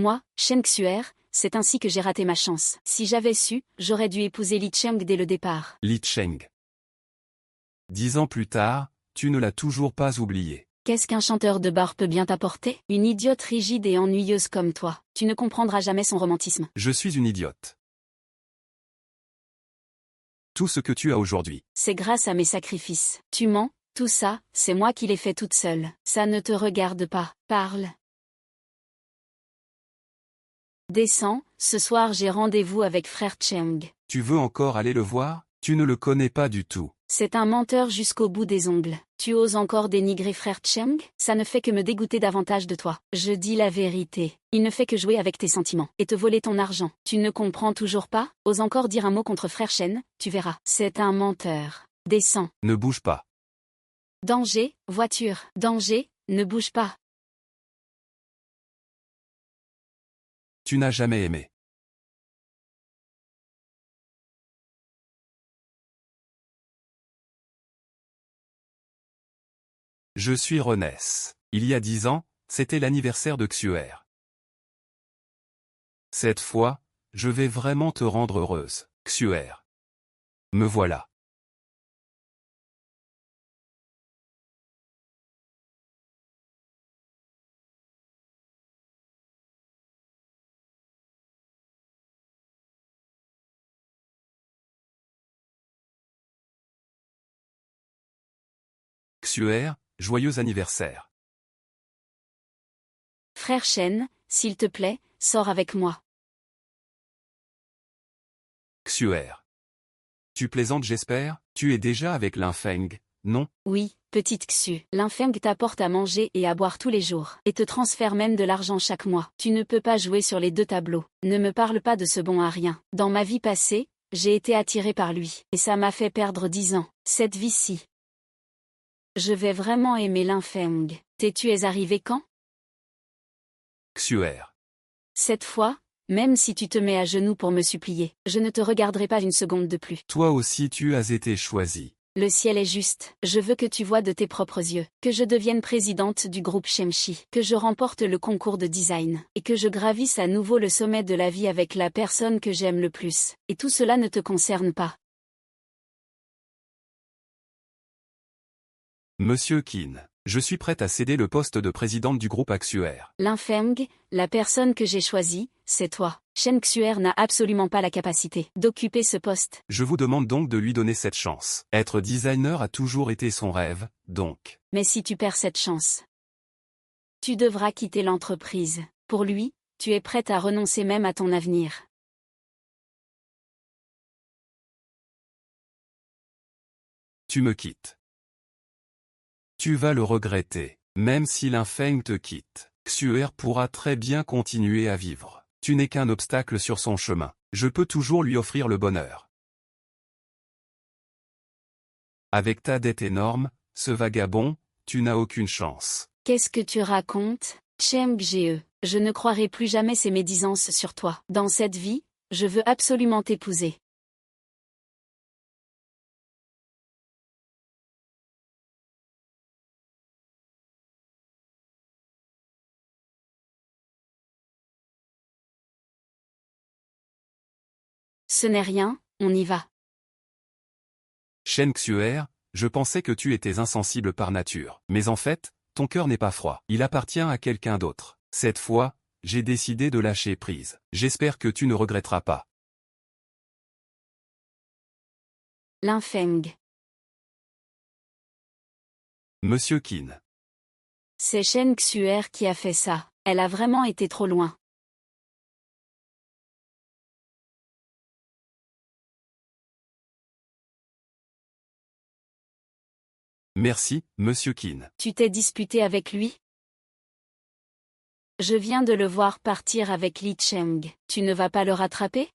Moi, Shen Xuer, c'est ainsi que j'ai raté ma chance. Si j'avais su, j'aurais dû épouser Li Cheng dès le départ. Li Cheng. 10 ans plus tard, tu ne l'as toujours pas oublié. Qu'est-ce qu'un chanteur de bar peut bien t'apporter? Une idiote rigide et ennuyeuse comme toi. Tu ne comprendras jamais son romantisme. Je suis une idiote. Tout ce que tu as aujourd'hui. C'est grâce à mes sacrifices. Tu mens, tout ça, c'est moi qui l'ai fait toute seule. Ça ne te regarde pas. Parle. Descends, ce soir j'ai rendez-vous avec frère Cheng. Tu veux encore aller le voir? Tu ne le connais pas du tout. C'est un menteur jusqu'au bout des ongles. Tu oses encore dénigrer frère Cheng? Ça ne fait que me dégoûter davantage de toi. Je dis la vérité. Il ne fait que jouer avec tes sentiments et te voler ton argent. Tu ne comprends toujours pas? Ose encore dire un mot contre frère Chen, tu verras. C'est un menteur. Descends. Ne bouge pas. Danger, voiture. Danger, ne bouge pas. Tu n'as jamais aimé. Je suis Renesse. Il y a 10 ans, c'était l'anniversaire de Xuer. Cette fois, je vais vraiment te rendre heureuse, Xuer. Me voilà. Xuer, joyeux anniversaire. Frère Chen, s'il te plaît, sors avec moi. Xuer. Tu plaisantes j'espère? Tu es déjà avec Linfeng, non? Oui, petite Xu. Linfeng t'apporte à manger et à boire tous les jours, et te transfère même de l'argent chaque mois. Tu ne peux pas jouer sur les deux tableaux. Ne me parle pas de ce bon à rien. Dans ma vie passée, j'ai été attirée par lui, et ça m'a fait perdre 10 ans. Cette vie-ci. Je vais vraiment aimer Linfeng. Tu es arrivé quand? Xuer. Cette fois, même si tu te mets à genoux pour me supplier, je ne te regarderai pas une seconde de plus. Toi aussi tu as été choisi. Le ciel est juste. Je veux que tu vois de tes propres yeux, que je devienne présidente du groupe Shemshi, que je remporte le concours de design, et que je gravisse à nouveau le sommet de la vie avec la personne que j'aime le plus. Et tout cela ne te concerne pas. Monsieur Qin, je suis prête à céder le poste de présidente du groupe Xuer. Linfeng, la personne que j'ai choisie, c'est toi. Shen Xuer n'a absolument pas la capacité d'occuper ce poste. Je vous demande donc de lui donner cette chance. Être designer a toujours été son rêve, donc. Mais si tu perds cette chance, tu devras quitter l'entreprise. Pour lui, tu es prête à renoncer même à ton avenir. Tu me quittes. Tu vas le regretter. Même si Linfeng te quitte, Xuer pourra très bien continuer à vivre. Tu n'es qu'un obstacle sur son chemin. Je peux toujours lui offrir le bonheur. Avec ta dette énorme, ce vagabond, tu n'as aucune chance. Qu'est-ce que tu racontes, Cheng Ge? Je ne croirai plus jamais ces médisances sur toi. Dans cette vie, je veux absolument t'épouser. Ce n'est rien, on y va. Shen Xuer, je pensais que tu étais insensible par nature. Mais en fait, ton cœur n'est pas froid. Il appartient à quelqu'un d'autre. Cette fois, j'ai décidé de lâcher prise. J'espère que tu ne regretteras pas. Linfeng. Monsieur Qin. C'est Shen Xuer qui a fait ça. Elle a vraiment été trop loin. Merci, Monsieur Qin. Tu t'es disputé avec lui? Je viens de le voir partir avec Li Cheng. Tu ne vas pas le rattraper?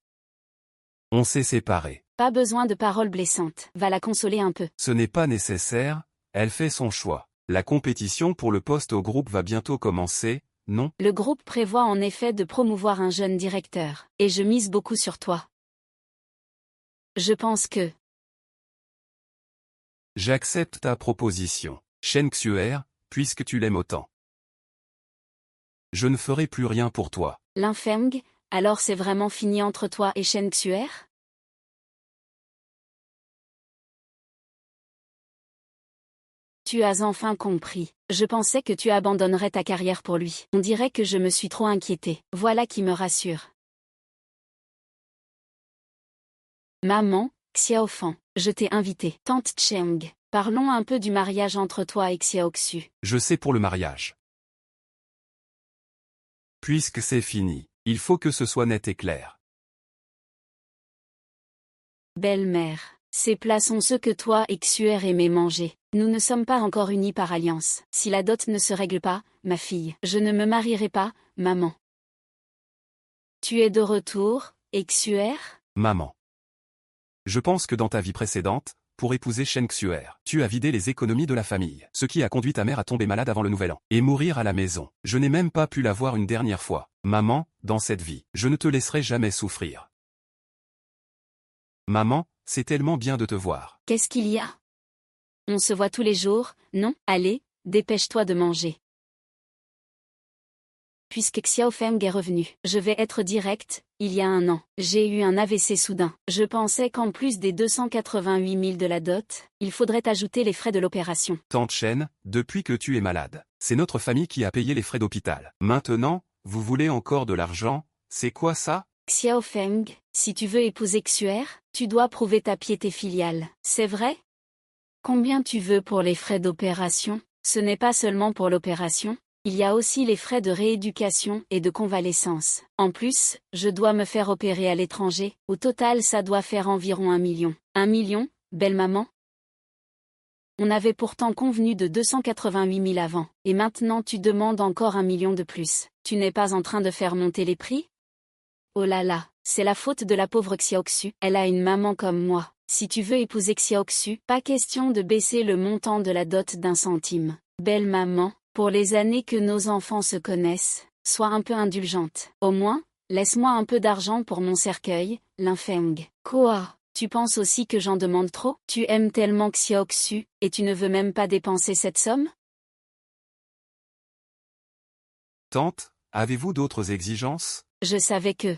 On s'est séparés. Pas besoin de paroles blessantes. Va la consoler un peu. Ce n'est pas nécessaire, elle fait son choix. La compétition pour le poste au groupe va bientôt commencer, non? Le groupe prévoit en effet de promouvoir un jeune directeur, et je mise beaucoup sur toi. Je pense que... J'accepte ta proposition, Shen Xuer, puisque tu l'aimes autant. Je ne ferai plus rien pour toi. Linfeng, alors c'est vraiment fini entre toi et Shen Xuer? Tu as enfin compris. Je pensais que tu abandonnerais ta carrière pour lui. On dirait que je me suis trop inquiétée. Voilà qui me rassure. Maman, Xiaofan, je t'ai invité. Tante Cheng, parlons un peu du mariage entre toi et Xiaoxu. Je sais pour le mariage. Puisque c'est fini, il faut que ce soit net et clair. Belle-mère, ces plats sont ceux que toi et Xuer aimez manger. Nous ne sommes pas encore unis par alliance. Si la dot ne se règle pas, ma fille, je ne me marierai pas, maman. Tu es de retour, et Xuer? Maman. Je pense que dans ta vie précédente, pour épouser Shen Xuer, tu as vidé les économies de la famille, ce qui a conduit ta mère à tomber malade avant le nouvel an, et mourir à la maison. Je n'ai même pas pu la voir une dernière fois. Maman, dans cette vie, je ne te laisserai jamais souffrir. Maman, c'est tellement bien de te voir. Qu'est-ce qu'il y a? On se voit tous les jours, non? Allez, dépêche-toi de manger. Puisque Xiaofeng est revenu, je vais être direct, il y a un an, j'ai eu un AVC soudain. Je pensais qu'en plus des 288 000 de la dot, il faudrait ajouter les frais de l'opération. Tante Shen, depuis que tu es malade, c'est notre famille qui a payé les frais d'hôpital. Maintenant, vous voulez encore de l'argent? C'est quoi ça? Xiaofeng, si tu veux épouser Xuer, tu dois prouver ta piété filiale, c'est vrai? Combien tu veux pour les frais d'opération? Ce n'est pas seulement pour l'opération. Il y a aussi les frais de rééducation et de convalescence. En plus, je dois me faire opérer à l'étranger. Au total, ça doit faire environ 1 million. 1 million, belle maman? On avait pourtant convenu de 288 000 avant. Et maintenant tu demandes encore 1 million de plus. Tu n'es pas en train de faire monter les prix? Oh là là, c'est la faute de la pauvre Xiaoxu. Elle a une maman comme moi. Si tu veux épouser Xiaoxu, pas question de baisser le montant de la dot d'1 centime. Belle maman. Pour les années que nos enfants se connaissent, sois un peu indulgente. Au moins, laisse-moi un peu d'argent pour mon cercueil, Linfeng. Quoi? Tu penses aussi que j'en demande trop? Tu aimes tellement Xiaoxu, et tu ne veux même pas dépenser cette somme? Tante, avez-vous d'autres exigences? Je savais que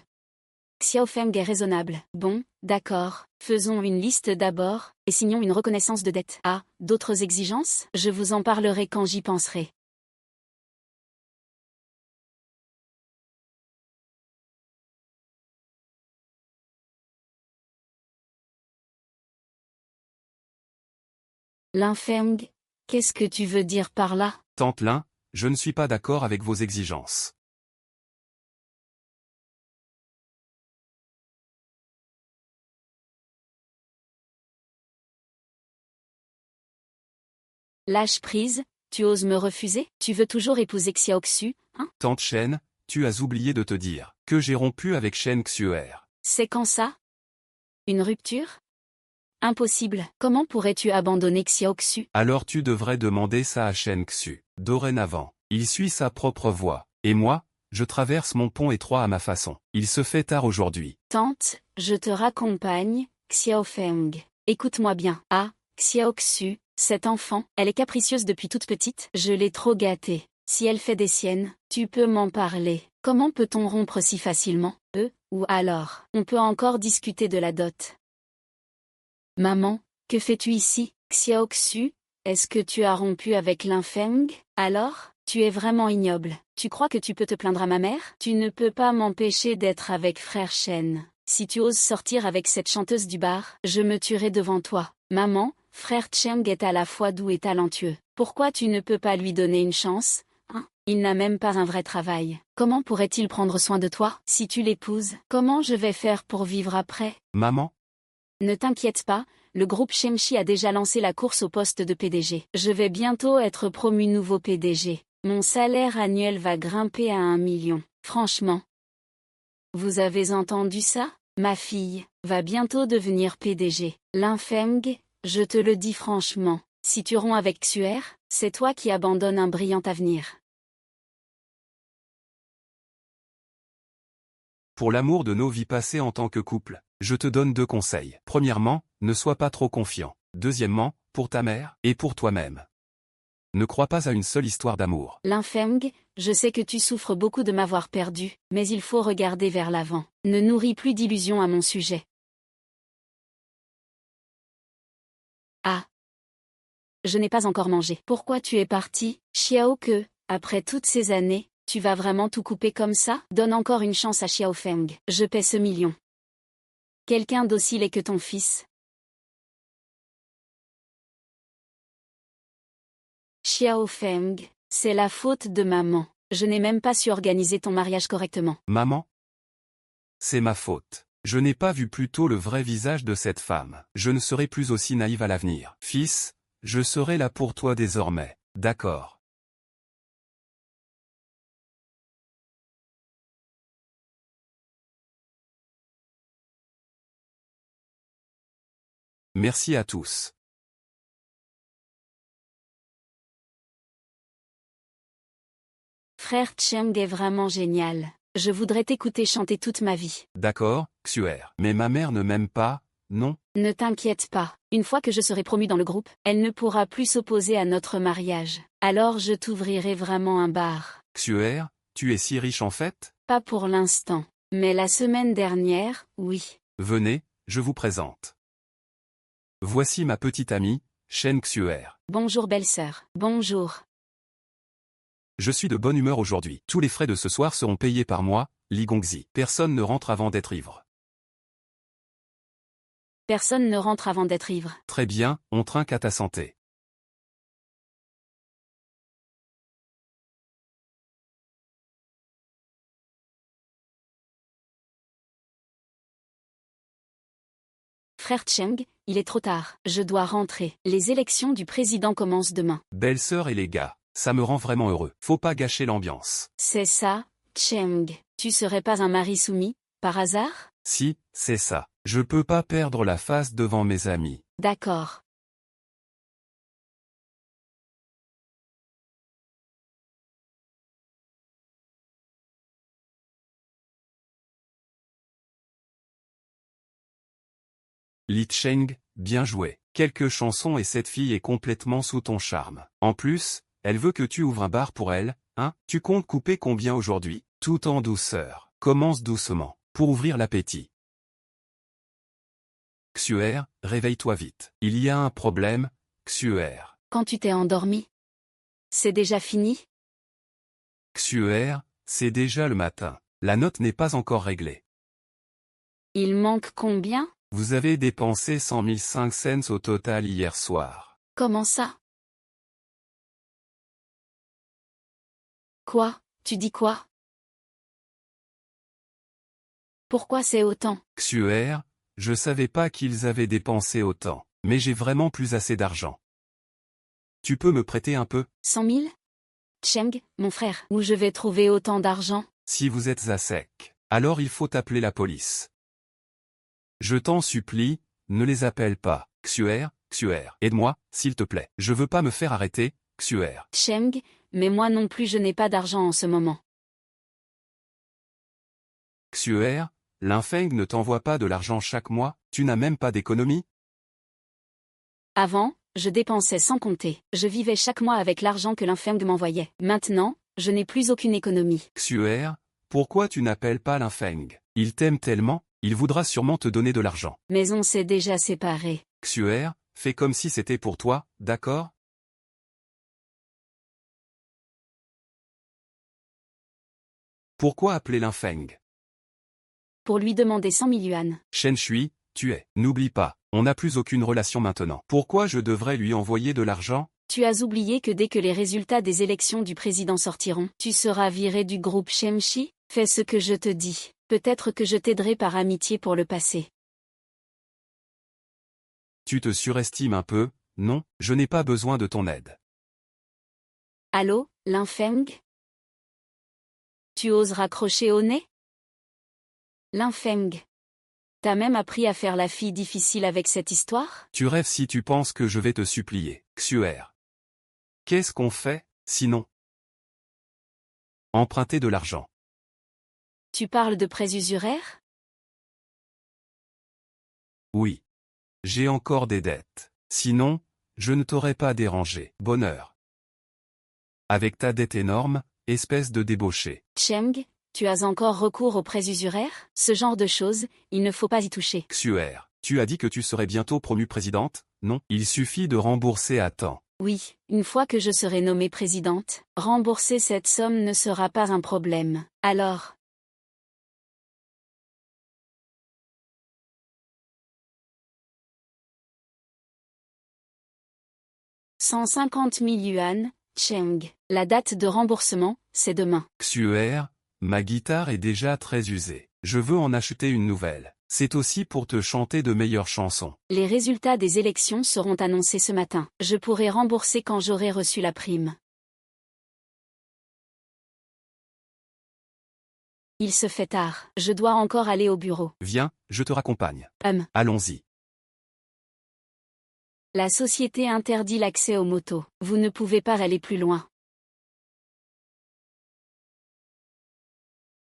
Xiaofeng est raisonnable. Bon, d'accord, faisons une liste d'abord, et signons une reconnaissance de dette. Ah, d'autres exigences? Je vous en parlerai quand j'y penserai. Linfeng, qu'est-ce que tu veux dire par là? Tante Lin, je ne suis pas d'accord avec vos exigences. Lâche prise, tu oses me refuser? Tu veux toujours épouser Xiaoxu, hein? Tante Shen, tu as oublié de te dire que j'ai rompu avec Shen Xuer. C'est quand ça? Une rupture? Impossible. Comment pourrais-tu abandonner Xiaoxu? Alors tu devrais demander ça à Shen Xu. Dorénavant, il suit sa propre voie. Et moi, je traverse mon pont étroit à ma façon. Il se fait tard aujourd'hui. Tante, je te raccompagne, Xiaofeng. Écoute-moi bien. Ah, Xiaoxu, cette enfant, elle est capricieuse depuis toute petite. Je l'ai trop gâtée. Si elle fait des siennes, tu peux m'en parler. Comment peut-on rompre si facilement? Ou alors, on peut encore discuter de la dot. Maman, que fais-tu ici? Xiaoxu, est-ce que tu as rompu avec Linfeng? Alors, tu es vraiment ignoble. Tu crois que tu peux te plaindre à ma mère? Tu ne peux pas m'empêcher d'être avec frère Shen. Si tu oses sortir avec cette chanteuse du bar, je me tuerai devant toi. Maman, frère Cheng est à la fois doux et talentueux. Pourquoi tu ne peux pas lui donner une chance? Hein? Il n'a même pas un vrai travail. Comment pourrait-il prendre soin de toi? Si tu l'épouses, comment je vais faire pour vivre après? Maman? Ne t'inquiète pas, le groupe Shemshi a déjà lancé la course au poste de PDG. Je vais bientôt être promu nouveau PDG. Mon salaire annuel va grimper à 1 million. Franchement. Vous avez entendu ça? Ma fille va bientôt devenir PDG. Linfeng, je te le dis franchement, si tu romps avec Xuer, c'est toi qui abandonnes un brillant avenir. Pour l'amour de nos vies passées en tant que couple, je te donne 2 conseils. Premièrement, ne sois pas trop confiant. Deuxièmement, pour ta mère, et pour toi-même. Ne crois pas à une seule histoire d'amour. Linfeng, je sais que tu souffres beaucoup de m'avoir perdu, mais il faut regarder vers l'avant. Ne nourris plus d'illusions à mon sujet. Ah. Je n'ai pas encore mangé. Pourquoi tu es parti, Xiao Ke, après toutes ces années, tu vas vraiment tout couper comme ça? Donne encore une chance à Xiao Feng. Je paie ce million. Quelqu'un d'aussi laid que ton fils. Xiao Feng, c'est la faute de maman. Je n'ai même pas su organiser ton mariage correctement. Maman? C'est ma faute. Je n'ai pas vu plus tôt le vrai visage de cette femme. Je ne serai plus aussi naïve à l'avenir. Fils, je serai là pour toi désormais. D'accord. Merci à tous. Frère Cheng est vraiment génial. Je voudrais t'écouter chanter toute ma vie. D'accord, Xuer. Mais ma mère ne m'aime pas, non? Ne t'inquiète pas, une fois que je serai promue dans le groupe, elle ne pourra plus s'opposer à notre mariage. Alors je t'ouvrirai vraiment un bar. Xuer, tu es si riche en fait? Pas pour l'instant. Mais la semaine dernière, oui. Venez, je vous présente. Voici ma petite amie, Shen Xuer. Bonjour belle-sœur. Bonjour. Je suis de bonne humeur aujourd'hui. Tous les frais de ce soir seront payés par moi, Li Gongzi. Personne ne rentre avant d'être ivre. Personne ne rentre avant d'être ivre. Très bien, on trinque à ta santé. Frère Cheng, il est trop tard. Je dois rentrer. Les élections du président commencent demain. Belle-sœur et les gars, ça me rend vraiment heureux. Faut pas gâcher l'ambiance. C'est ça, Cheng. Tu serais pas un mari soumis, par hasard? Si, c'est ça. Je peux pas perdre la face devant mes amis. D'accord. Li Cheng, bien joué. Quelques chansons et cette fille est complètement sous ton charme. En plus, elle veut que tu ouvres un bar pour elle, hein? Tu comptes couper combien aujourd'hui? Tout en douceur. Commence doucement, pour ouvrir l'appétit. Xuer, réveille-toi vite. Il y a un problème, Xuer. Quand tu t'es endormi? C'est déjà fini? Xuer, c'est déjà le matin. La note n'est pas encore réglée. Il manque combien? Vous avez dépensé 105 cents au total hier soir. Comment ça? Quoi? Tu dis quoi? Pourquoi c'est autant? Xuer, je savais pas qu'ils avaient dépensé autant, mais j'ai vraiment plus assez d'argent. Tu peux me prêter un peu? 100 000? Cheng, mon frère, où je vais trouver autant d'argent? Si vous êtes à sec, alors il faut appeler la police. Je t'en supplie, ne les appelle pas. Xuer, aide-moi, s'il te plaît. Je veux pas me faire arrêter, Xuer. Cheng, mais moi non plus je n'ai pas d'argent en ce moment. Xuer, Linfeng ne t'envoie pas de l'argent chaque mois, tu n'as même pas d'économie? Avant, je dépensais sans compter. Je vivais chaque mois avec l'argent que l'Infeng m'envoyait. Maintenant, je n'ai plus aucune économie. Xuer, pourquoi tu n'appelles pas Linfeng? Il t'aime tellement, il voudra sûrement te donner de l'argent. Mais on s'est déjà séparés. Xuer, fais comme si c'était pour toi, d'accord? Pourquoi appeler Linfeng? Pour lui demander 100 000 yuan. Shen Shui, tu es. N'oublie pas, on n'a plus aucune relation maintenant. Pourquoi je devrais lui envoyer de l'argent? Tu as oublié que dès que les résultats des élections du président sortiront, tu seras viré du groupe Shemshi? Fais ce que je te dis. Peut-être que je t'aiderai par amitié pour le passé. Tu te surestimes un peu, non, je n'ai pas besoin de ton aide. Allô, Linfeng? Tu oses raccrocher au nez? Linfeng. T'as même appris à faire la fille difficile avec cette histoire? Tu rêves si tu penses que je vais te supplier, Xuer. Qu'est-ce qu'on fait, sinon? Emprunter de l'argent. Tu parles de prêts usuraires? Oui. J'ai encore des dettes. Sinon, je ne t'aurais pas dérangé. Bonheur. Avec ta dette énorme, espèce de débauché. Cheng, tu as encore recours aux prêts usuraires? Ce genre de choses, il ne faut pas y toucher. Xuer, tu as dit que tu serais bientôt promue présidente? Non, il suffit de rembourser à temps. Oui, une fois que je serai nommée présidente, rembourser cette somme ne sera pas un problème. Alors, 150 000 yuan, Cheng. La date de remboursement, c'est demain. Xuer, ma guitare est déjà très usée. Je veux en acheter une nouvelle. C'est aussi pour te chanter de meilleures chansons. Les résultats des élections seront annoncés ce matin. Je pourrai rembourser quand j'aurai reçu la prime. Il se fait tard. Je dois encore aller au bureau. Viens, je te raccompagne. Allons-y. La société interdit l'accès aux motos. Vous ne pouvez pas aller plus loin.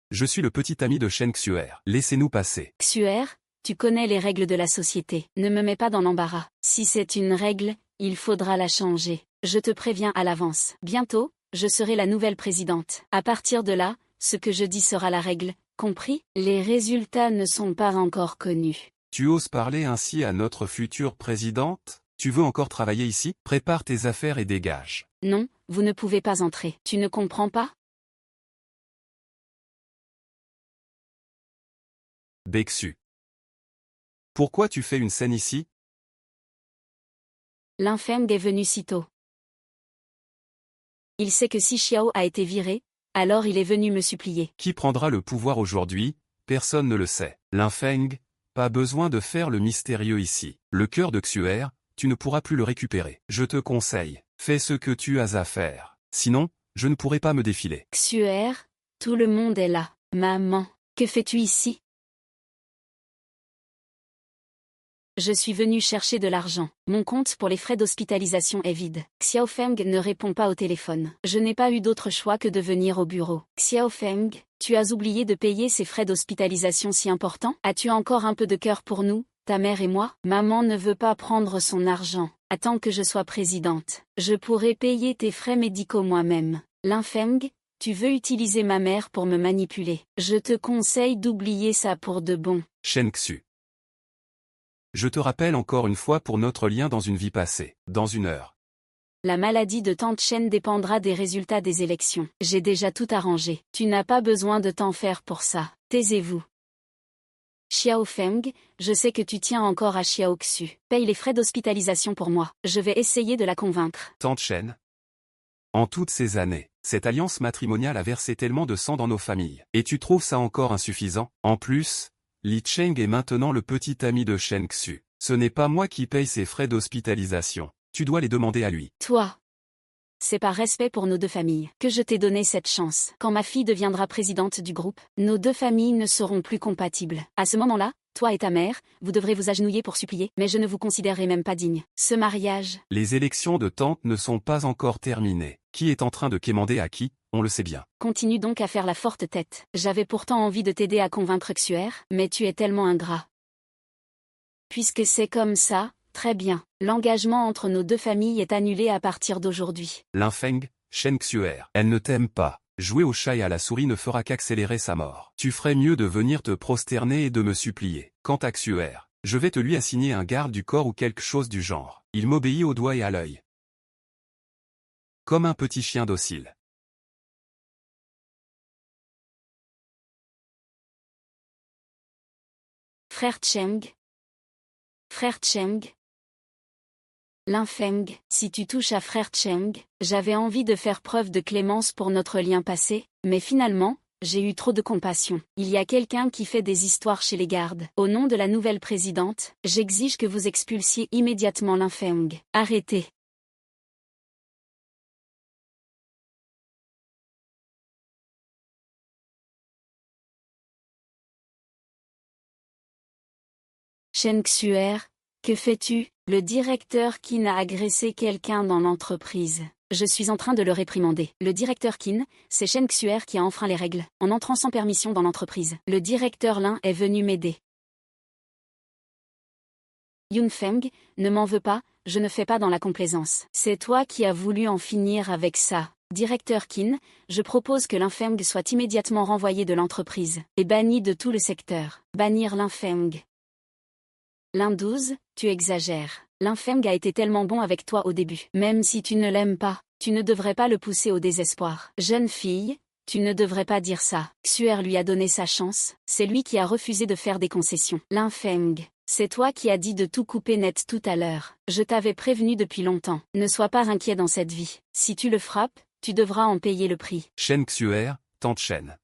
Je suis le petit ami de Shen Xuer. Laissez-nous passer. Xuer, tu connais les règles de la société. Ne me mets pas dans l'embarras. Si c'est une règle, il faudra la changer. Je te préviens à l'avance. Bientôt, je serai la nouvelle présidente. À partir de là, ce que je dis sera la règle, compris? Les résultats ne sont pas encore connus. Tu oses parler ainsi à notre future présidente? Tu veux encore travailler ici? Prépare tes affaires et dégage. Non, vous ne pouvez pas entrer. Tu ne comprends pas? Bexu. Pourquoi tu fais une scène ici? L'infême est venu si tôt. Il sait que si Xiao a été viré, alors il est venu me supplier. Qui prendra le pouvoir aujourd'hui? Personne ne le sait. L'infeng, pas besoin de faire le mystérieux ici. Le cœur de Xuer, tu ne pourras plus le récupérer. Je te conseille, fais ce que tu as à faire. Sinon, je ne pourrai pas me défiler. Xuer, tout le monde est là. Maman, que fais-tu ici? Je suis venu chercher de l'argent. Mon compte pour les frais d'hospitalisation est vide. Xiaofeng ne répond pas au téléphone. Je n'ai pas eu d'autre choix que de venir au bureau. Xiaofeng, tu as oublié de payer ces frais d'hospitalisation si importants? As-tu encore un peu de cœur pour nous, ta mère et moi? Maman ne veut pas prendre son argent. Attends que je sois présidente. Je pourrai payer tes frais médicaux moi-même. L'infeng, tu veux utiliser ma mère pour me manipuler. Je te conseille d'oublier ça pour de bon. Shen Xu. Je te rappelle encore une fois pour notre lien dans une vie passée, dans 1 heure. La maladie de Tante Chen dépendra des résultats des élections. J'ai déjà tout arrangé. Tu n'as pas besoin de t'en faire pour ça. Taisez-vous. Xiaofeng, je sais que tu tiens encore à Xiao Xu. Paye les frais d'hospitalisation pour moi. Je vais essayer de la convaincre. Tante Chen. En toutes ces années, cette alliance matrimoniale a versé tellement de sang dans nos familles. Et tu trouves ça encore insuffisant? En plus, Li Cheng est maintenant le petit ami de Shen Xu. Ce n'est pas moi qui paye ses frais d'hospitalisation. Tu dois les demander à lui. Toi. C'est par respect pour nos deux familles que je t'ai donné cette chance. Quand ma fille deviendra présidente du groupe, nos deux familles ne seront plus compatibles. À ce moment-là, toi et ta mère, vous devrez vous agenouiller pour supplier, mais je ne vous considérerai même pas digne. Ce mariage... Les élections de tante ne sont pas encore terminées. Qui est en train de quémander à qui? On le sait bien. Continue donc à faire la forte tête. J'avais pourtant envie de t'aider à convaincre Xuer, mais tu es tellement ingrat. Puisque c'est comme ça, très bien. L'engagement entre nos deux familles est annulé à partir d'aujourd'hui. L'infeng, Shen Xuer. Elle ne t'aime pas. Jouer au chat et à la souris ne fera qu'accélérer sa mort. Tu ferais mieux de venir te prosterner et de me supplier. Quant à Xuer, je vais te lui assigner un garde du corps ou quelque chose du genre. Il m'obéit au doigt et à l'œil. Comme un petit chien docile. Frère Cheng. Frère Cheng. L'infeng, si tu touches à Frère Cheng, j'avais envie de faire preuve de clémence pour notre lien passé, mais finalement, j'ai eu trop de compassion. Il y a quelqu'un qui fait des histoires chez les gardes. Au nom de la nouvelle présidente, j'exige que vous expulsiez immédiatement l'infeng. Arrêtez. Shen Xuer, que fais-tu? Le directeur Qin a agressé quelqu'un dans l'entreprise. Je suis en train de le réprimander. Le directeur Qin, c'est Shen Xuer qui a enfreint les règles, en entrant sans permission dans l'entreprise. Le directeur Lin est venu m'aider. Yunfeng, ne m'en veux pas, je ne fais pas dans la complaisance. C'est toi qui as voulu en finir avec ça. Directeur Qin, je propose que Linfeng soit immédiatement renvoyé de l'entreprise et banni de tout le secteur. Bannir Linfeng. Lin 12, tu exagères. Linfeng a été tellement bon avec toi au début. Même si tu ne l'aimes pas, tu ne devrais pas le pousser au désespoir. Jeune fille, tu ne devrais pas dire ça. Xuer lui a donné sa chance, c'est lui qui a refusé de faire des concessions. Linfeng, c'est toi qui as dit de tout couper net tout à l'heure. Je t'avais prévenu depuis longtemps. Ne sois pas inquiet dans cette vie. Si tu le frappes, tu devras en payer le prix. Shen Xuer, tante Shen.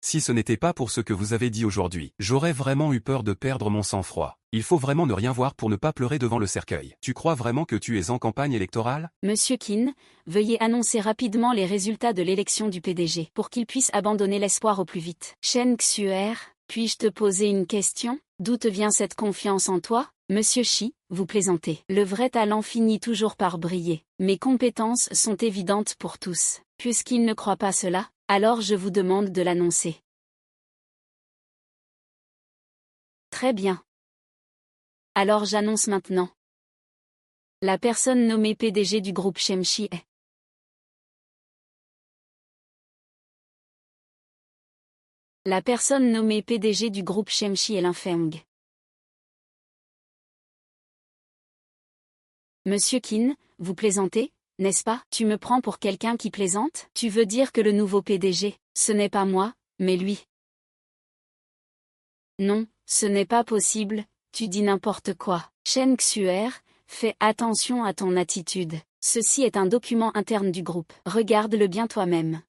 Si ce n'était pas pour ce que vous avez dit aujourd'hui, j'aurais vraiment eu peur de perdre mon sang-froid. Il faut vraiment ne rien voir pour ne pas pleurer devant le cercueil. Tu crois vraiment que tu es en campagne électorale? Monsieur Qin, veuillez annoncer rapidement les résultats de l'élection du PDG pour qu'il puisse abandonner l'espoir au plus vite. Shen Xuer, puis-je te poser une question? D'où te vient cette confiance en toi? Monsieur Shi, vous plaisantez. Le vrai talent finit toujours par briller. Mes compétences sont évidentes pour tous. Puisqu'il ne croit pas cela, alors je vous demande de l'annoncer. Très bien. Alors j'annonce maintenant. La personne nommée PDG du groupe Shemshi est... La personne nommée PDG du groupe Shemshi est Linfeng. Monsieur Qin, vous plaisantez, n'est-ce pas? Tu me prends pour quelqu'un qui plaisante? Tu veux dire que le nouveau PDG, ce n'est pas moi, mais lui? Non, ce n'est pas possible, tu dis n'importe quoi. Shen Xuer, fais attention à ton attitude. Ceci est un document interne du groupe. Regarde-le bien toi-même.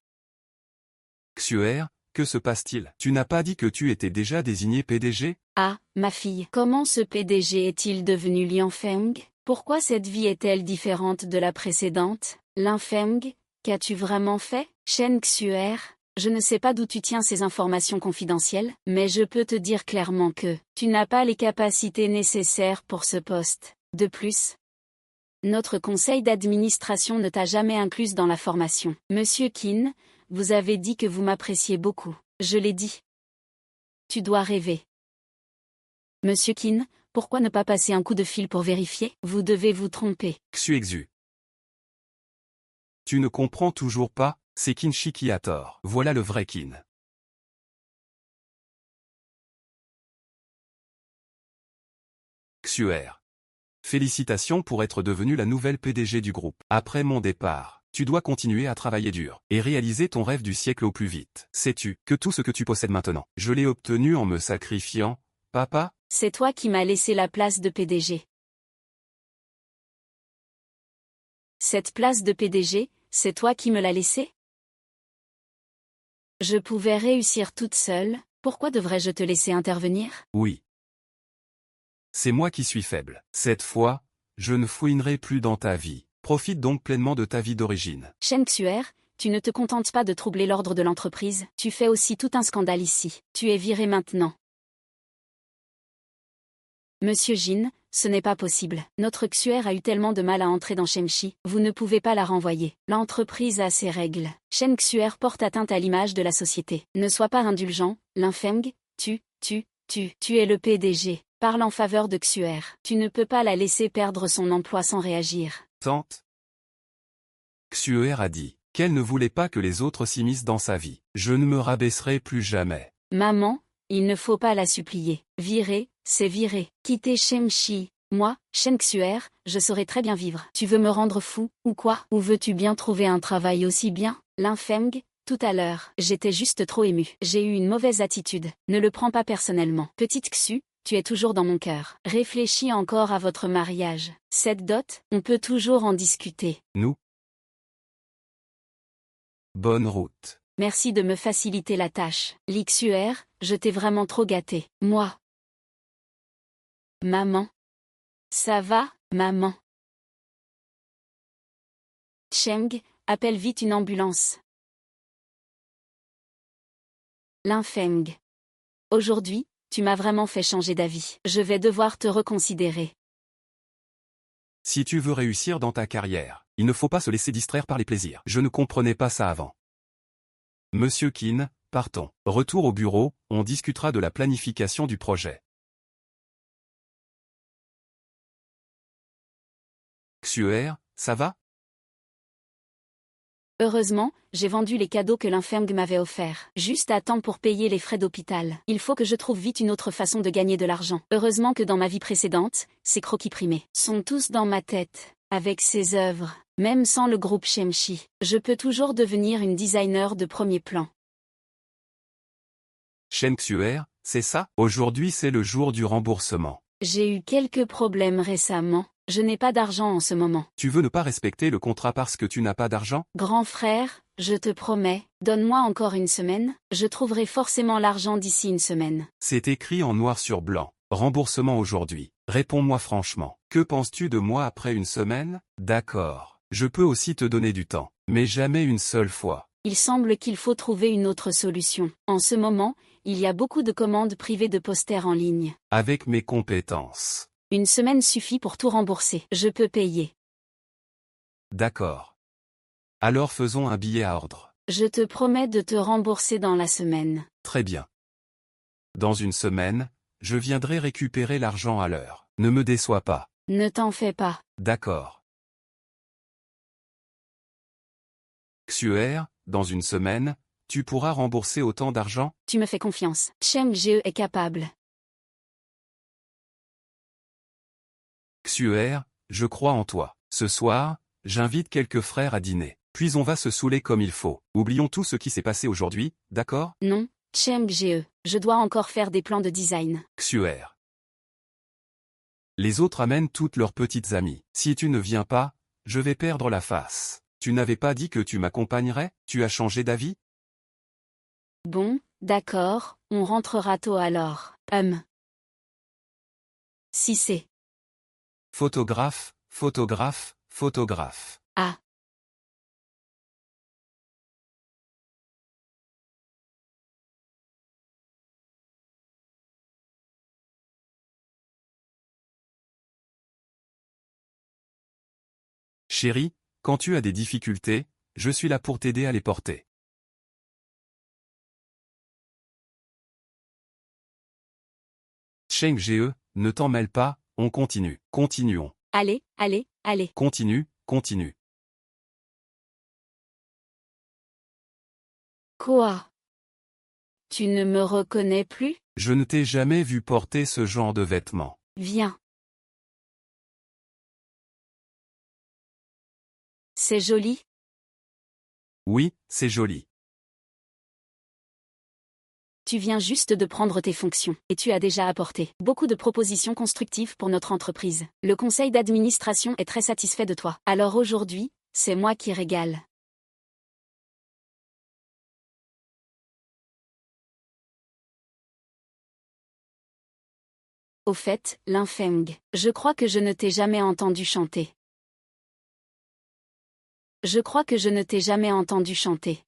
Xuer, que se passe-t-il? Tu n'as pas dit que tu étais déjà désigné PDG? Ah, ma fille, comment ce PDG est-il devenu Linfeng? Pourquoi cette vie est-elle différente de la précédente? Linfeng, qu'as-tu vraiment fait? Shen Xuer, je ne sais pas d'où tu tiens ces informations confidentielles, mais je peux te dire clairement que tu n'as pas les capacités nécessaires pour ce poste. De plus, notre conseil d'administration ne t'a jamais incluse dans la formation. Monsieur Qin, vous avez dit que vous m'appréciez beaucoup. Je l'ai dit. Tu dois rêver. Monsieur Qin, pourquoi ne pas passer un coup de fil pour vérifier? Vous devez vous tromper. Xuexu. Tu ne comprends toujours pas, c'est Qin Shi qui a tort. Voilà le vrai Qin. Xuer. Félicitations pour être devenu la nouvelle PDG du groupe. Après mon départ, tu dois continuer à travailler dur et réaliser ton rêve du siècle au plus vite. Sais-tu que tout ce que tu possèdes maintenant, je l'ai obtenu en me sacrifiant, papa? C'est toi qui m'as laissé la place de PDG. Cette place de PDG, c'est toi qui me l'as laissée? Je pouvais réussir toute seule, pourquoi devrais-je te laisser intervenir? Oui. C'est moi qui suis faible. Cette fois, je ne fouinerai plus dans ta vie. Profite donc pleinement de ta vie d'origine. Shen Xuer, tu ne te contentes pas de troubler l'ordre de l'entreprise, tu fais aussi tout un scandale ici. Tu es viré maintenant. Monsieur Jin, ce n'est pas possible. Notre Xuer a eu tellement de mal à entrer dans Shemshi, vous ne pouvez pas la renvoyer. L'entreprise a ses règles. Shen Xuer porte atteinte à l'image de la société. Ne sois pas indulgent, Linfeng, tu es le PDG. Parle en faveur de Xuer. Tu ne peux pas la laisser perdre son emploi sans réagir. Tante. Xuer a dit qu'elle ne voulait pas que les autres s'immiscent dans sa vie. Je ne me rabaisserai plus jamais. Maman, il ne faut pas la supplier. Virer, c'est virer. Quitter Shemshi. Moi, Shen Xuer, je saurais très bien vivre. Tu veux me rendre fou, ou quoi? Ou veux-tu bien trouver un travail aussi bien? Linfeng, tout à l'heure, j'étais juste trop émue. J'ai eu une mauvaise attitude. Ne le prends pas personnellement. Petite Xu, tu es toujours dans mon cœur. Réfléchis encore à votre mariage. Cette dot, on peut toujours en discuter. Nous. Bonne route. Merci de me faciliter la tâche. Li Xuer, je t'ai vraiment trop gâté. Moi. Maman. Ça va, maman? Cheng, appelle vite une ambulance. Linfeng. Aujourd'hui, tu m'as vraiment fait changer d'avis. Je vais devoir te reconsidérer. Si tu veux réussir dans ta carrière, il ne faut pas se laisser distraire par les plaisirs. Je ne comprenais pas ça avant. Monsieur Qin, partons. Retour au bureau, on discutera de la planification du projet. Xuer, ça va? Heureusement, j'ai vendu les cadeaux que l'infirme m'avait offerts. Juste à temps pour payer les frais d'hôpital. Il faut que je trouve vite une autre façon de gagner de l'argent. Heureusement que dans ma vie précédente, ces croquis primés sont tous dans ma tête. Avec ces œuvres, même sans le groupe Shemshi, je peux toujours devenir une designer de premier plan. Shen Xuer, c'est ça? Aujourd'hui c'est le jour du remboursement. J'ai eu quelques problèmes récemment. Je n'ai pas d'argent en ce moment. Tu veux ne pas respecter le contrat parce que tu n'as pas d'argent? Grand frère, je te promets, donne-moi encore une semaine, je trouverai forcément l'argent d'ici une semaine. C'est écrit en noir sur blanc. Remboursement aujourd'hui. Réponds-moi franchement. Que penses-tu de moi après une semaine? D'accord. Je peux aussi te donner du temps. Mais jamais une seule fois. Il semble qu'il faut trouver une autre solution. En ce moment, il y a beaucoup de commandes privées de posters en ligne. Avec mes compétences. Une semaine suffit pour tout rembourser. Je peux payer. D'accord. Alors faisons un billet à ordre. Je te promets de te rembourser dans la semaine. Très bien. Dans une semaine, je viendrai récupérer l'argent à l'heure. Ne me déçois pas. Ne t'en fais pas. D'accord. Xuer, dans une semaine, tu pourras rembourser autant d'argent? Tu me fais confiance. Cheng Jie est capable. Xuer, je crois en toi. Ce soir, j'invite quelques frères à dîner. Puis on va se saouler comme il faut. Oublions tout ce qui s'est passé aujourd'hui, d'accord? Non, Cheng Jie, je dois encore faire des plans de design. Xuer. Les autres amènent toutes leurs petites amies. Si tu ne viens pas, je vais perdre la face. Tu n'avais pas dit que tu m'accompagnerais? Tu as changé d'avis? Bon, d'accord, on rentrera tôt alors. Si c'est... Photographe, photographe, photographe. Ah. Chérie, quand tu as des difficultés, je suis là pour t'aider à les porter. Cheng Jie, ne t'en mêle pas, on continue. Continuons. Allez, allez, allez. Continue, continue. Quoi? Tu ne me reconnais plus? Je ne t'ai jamais vu porter ce genre de vêtements. Viens. C'est joli? Oui, c'est joli. Tu viens juste de prendre tes fonctions, et tu as déjà apporté beaucoup de propositions constructives pour notre entreprise. Le conseil d'administration est très satisfait de toi. Alors aujourd'hui, c'est moi qui régale. Au fait, Linfeng, je crois que je ne t'ai jamais entendu chanter. Je crois que je ne t'ai jamais entendu chanter.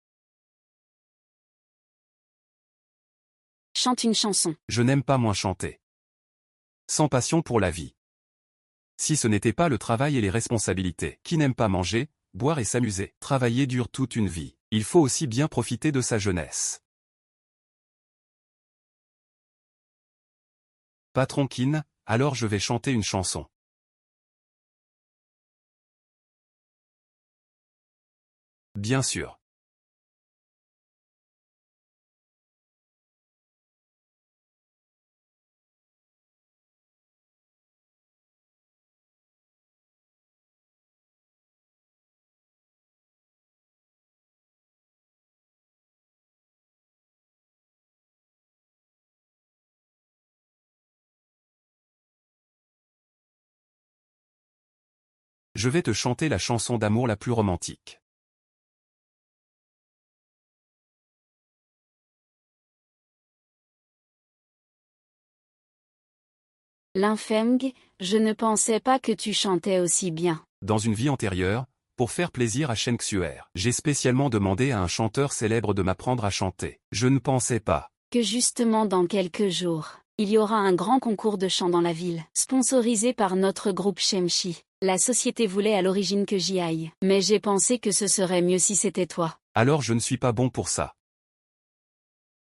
Chante une chanson. Je n'aime pas moins chanter. Sans passion pour la vie. Si ce n'était pas le travail et les responsabilités. Qui n'aime pas manger, boire et s'amuser? Travailler dure toute une vie. Il faut aussi bien profiter de sa jeunesse. Patron Kin, alors je vais chanter une chanson. Bien sûr. Je vais te chanter la chanson d'amour la plus romantique. Linfeng, je ne pensais pas que tu chantais aussi bien. Dans une vie antérieure, pour faire plaisir à Shen Xuer, j'ai spécialement demandé à un chanteur célèbre de m'apprendre à chanter. Je ne pensais pas Que justement dans quelques jours, il y aura un grand concours de chant dans la ville, sponsorisé par notre groupe Shemshi. La société voulait à l'origine que j'y aille, mais j'ai pensé que ce serait mieux si c'était toi. Alors je ne suis pas bon pour ça.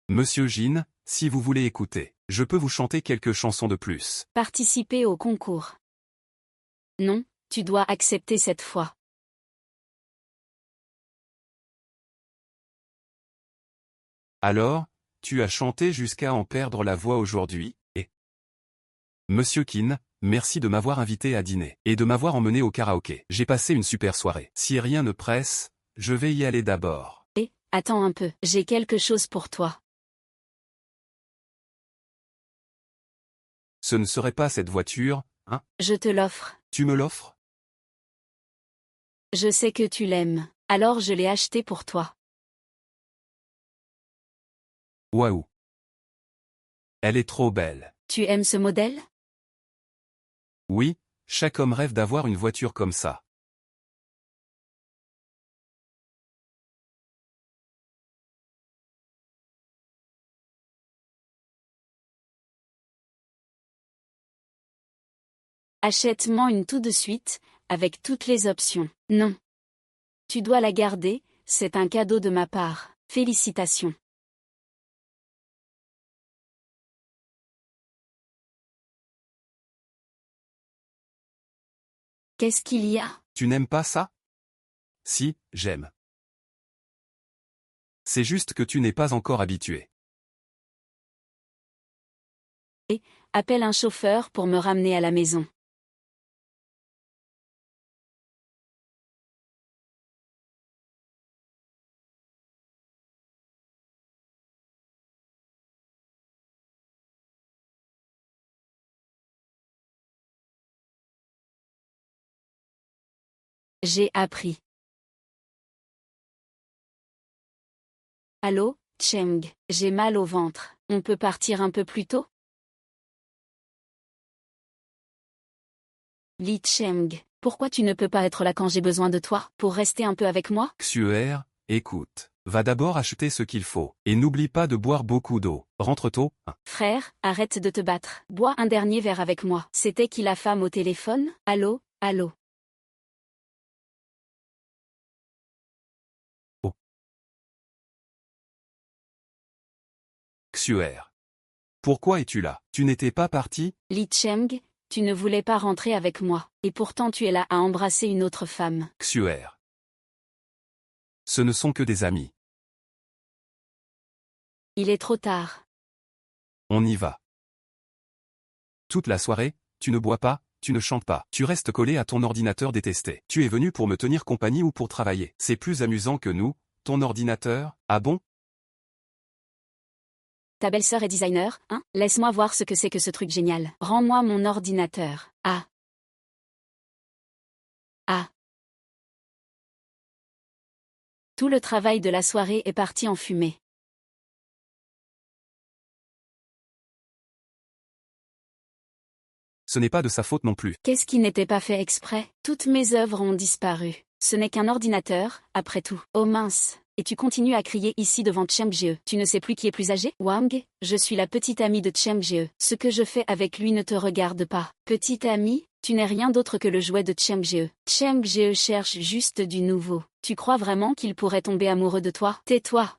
Monsieur Jin, si vous voulez écouter, je peux vous chanter quelques chansons de plus. Participer au concours. Non, tu dois accepter cette fois. Alors, tu as chanté jusqu'à en perdre la voix aujourd'hui, et... Monsieur Kin, merci de m'avoir invité à dîner, et de m'avoir emmené au karaoké. J'ai passé une super soirée. Si rien ne presse, je vais y aller d'abord. Attends un peu, j'ai quelque chose pour toi. Ce ne serait pas cette voiture, hein? Je te l'offre. Tu me l'offres? Je sais que tu l'aimes, alors je l'ai achetée pour toi. Waouh! Elle est trop belle. Tu aimes ce modèle? Oui, chaque homme rêve d'avoir une voiture comme ça. Achète-moi une tout de suite, avec toutes les options. Non. Tu dois la garder, c'est un cadeau de ma part. Félicitations. Qu'est-ce qu'il y a? Tu n'aimes pas ça? Si, j'aime. C'est juste que tu n'es pas encore habitué. Appelle un chauffeur pour me ramener à la maison. J'ai appris. Allô, Cheng, j'ai mal au ventre. On peut partir un peu plus tôt? Li Cheng, pourquoi tu ne peux pas être là quand j'ai besoin de toi, pour rester un peu avec moi? Xuer, écoute. Va d'abord acheter ce qu'il faut. Et n'oublie pas de boire beaucoup d'eau. Rentre tôt, hein. Frère, arrête de te battre. Bois un dernier verre avec moi. C'était qui la femme au téléphone? Allô, allô. Oh. Xuer. Pourquoi es-tu là? Tu n'étais pas parti? Li Cheng, tu ne voulais pas rentrer avec moi, et pourtant tu es là à embrasser une autre femme. Xuer. Ce ne sont que des amis. Il est trop tard. On y va. Toute la soirée, tu ne bois pas, tu ne chantes pas. Tu restes collé à ton ordinateur détesté. Tu es venu pour me tenir compagnie ou pour travailler. C'est plus amusant que nous, ton ordinateur, ah bon? Ta belle-sœur est designer, hein? Laisse-moi voir ce que c'est que ce truc génial. Rends-moi mon ordinateur. Ah. Ah. Tout le travail de la soirée est parti en fumée. Ce n'est pas de sa faute non plus. Qu'est-ce qui n'était pas fait exprès? Toutes mes œuvres ont disparu. Ce n'est qu'un ordinateur, après tout. Oh mince. Et tu continues à crier ici devant Cheng Jie. Tu ne sais plus qui est plus âgé? Wang, je suis la petite amie de Cheng Jie. Ce que je fais avec lui ne te regarde pas. Petite amie, tu n'es rien d'autre que le jouet de Cheng Jie. Cheng Jie cherche juste du nouveau. Tu crois vraiment qu'il pourrait tomber amoureux de toi? Tais-toi.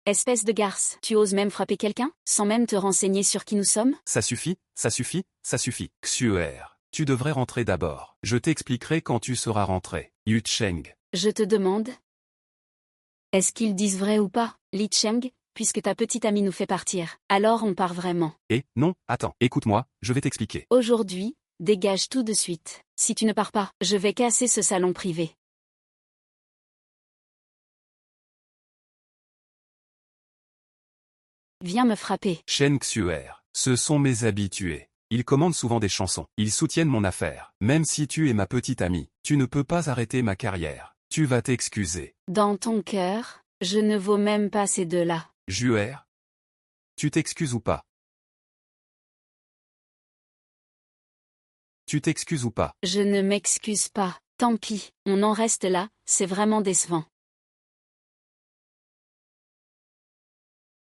Espèce de garce, tu oses même frapper quelqu'un, sans même te renseigner sur qui nous sommes? Ça suffit, ça suffit, ça suffit. Xuer, tu devrais rentrer d'abord. Je t'expliquerai quand tu seras rentré. Yu Cheng. Je te demande. Est-ce qu'ils disent vrai ou pas, Li Cheng, puisque ta petite amie nous fait partir? Alors on part vraiment. Non, attends, écoute-moi, je vais t'expliquer. Aujourd'hui, dégage tout de suite. Si tu ne pars pas, je vais casser ce salon privé. Viens me frapper. Shen Xuer, ce sont mes habitués. Ils commandent souvent des chansons. Ils soutiennent mon affaire. Même si tu es ma petite amie, tu ne peux pas arrêter ma carrière. Tu vas t'excuser. Dans ton cœur, je ne vaux même pas ces deux-là. Juer? Tu t'excuses ou pas? Tu t'excuses ou pas? Je ne m'excuse pas. Tant pis, on en reste là, c'est vraiment décevant.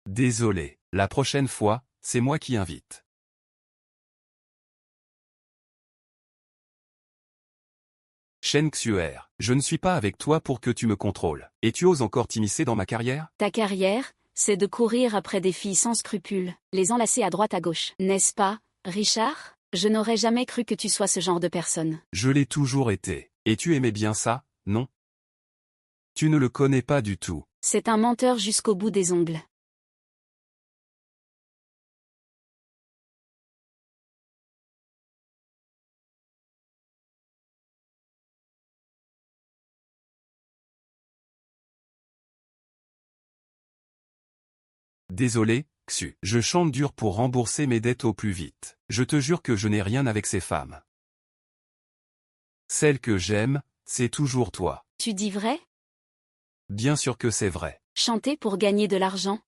Désolé, la prochaine fois, c'est moi qui invite. Shen Xuer, je ne suis pas avec toi pour que tu me contrôles. Et tu oses encore t'immiscer dans ma carrière? Ta carrière, c'est de courir après des filles sans scrupules, les enlacer à droite à gauche. N'est-ce pas, Richard? Je n'aurais jamais cru que tu sois ce genre de personne. Je l'ai toujours été. Et tu aimais bien ça, non? Tu ne le connais pas du tout. C'est un menteur jusqu'au bout des ongles. Désolé, Xu. Je chante dur pour rembourser mes dettes au plus vite. Je te jure que je n'ai rien avec ces femmes. Celle que j'aime, c'est toujours toi. Tu dis vrai? Bien sûr que c'est vrai. Chanter pour gagner de l'argent?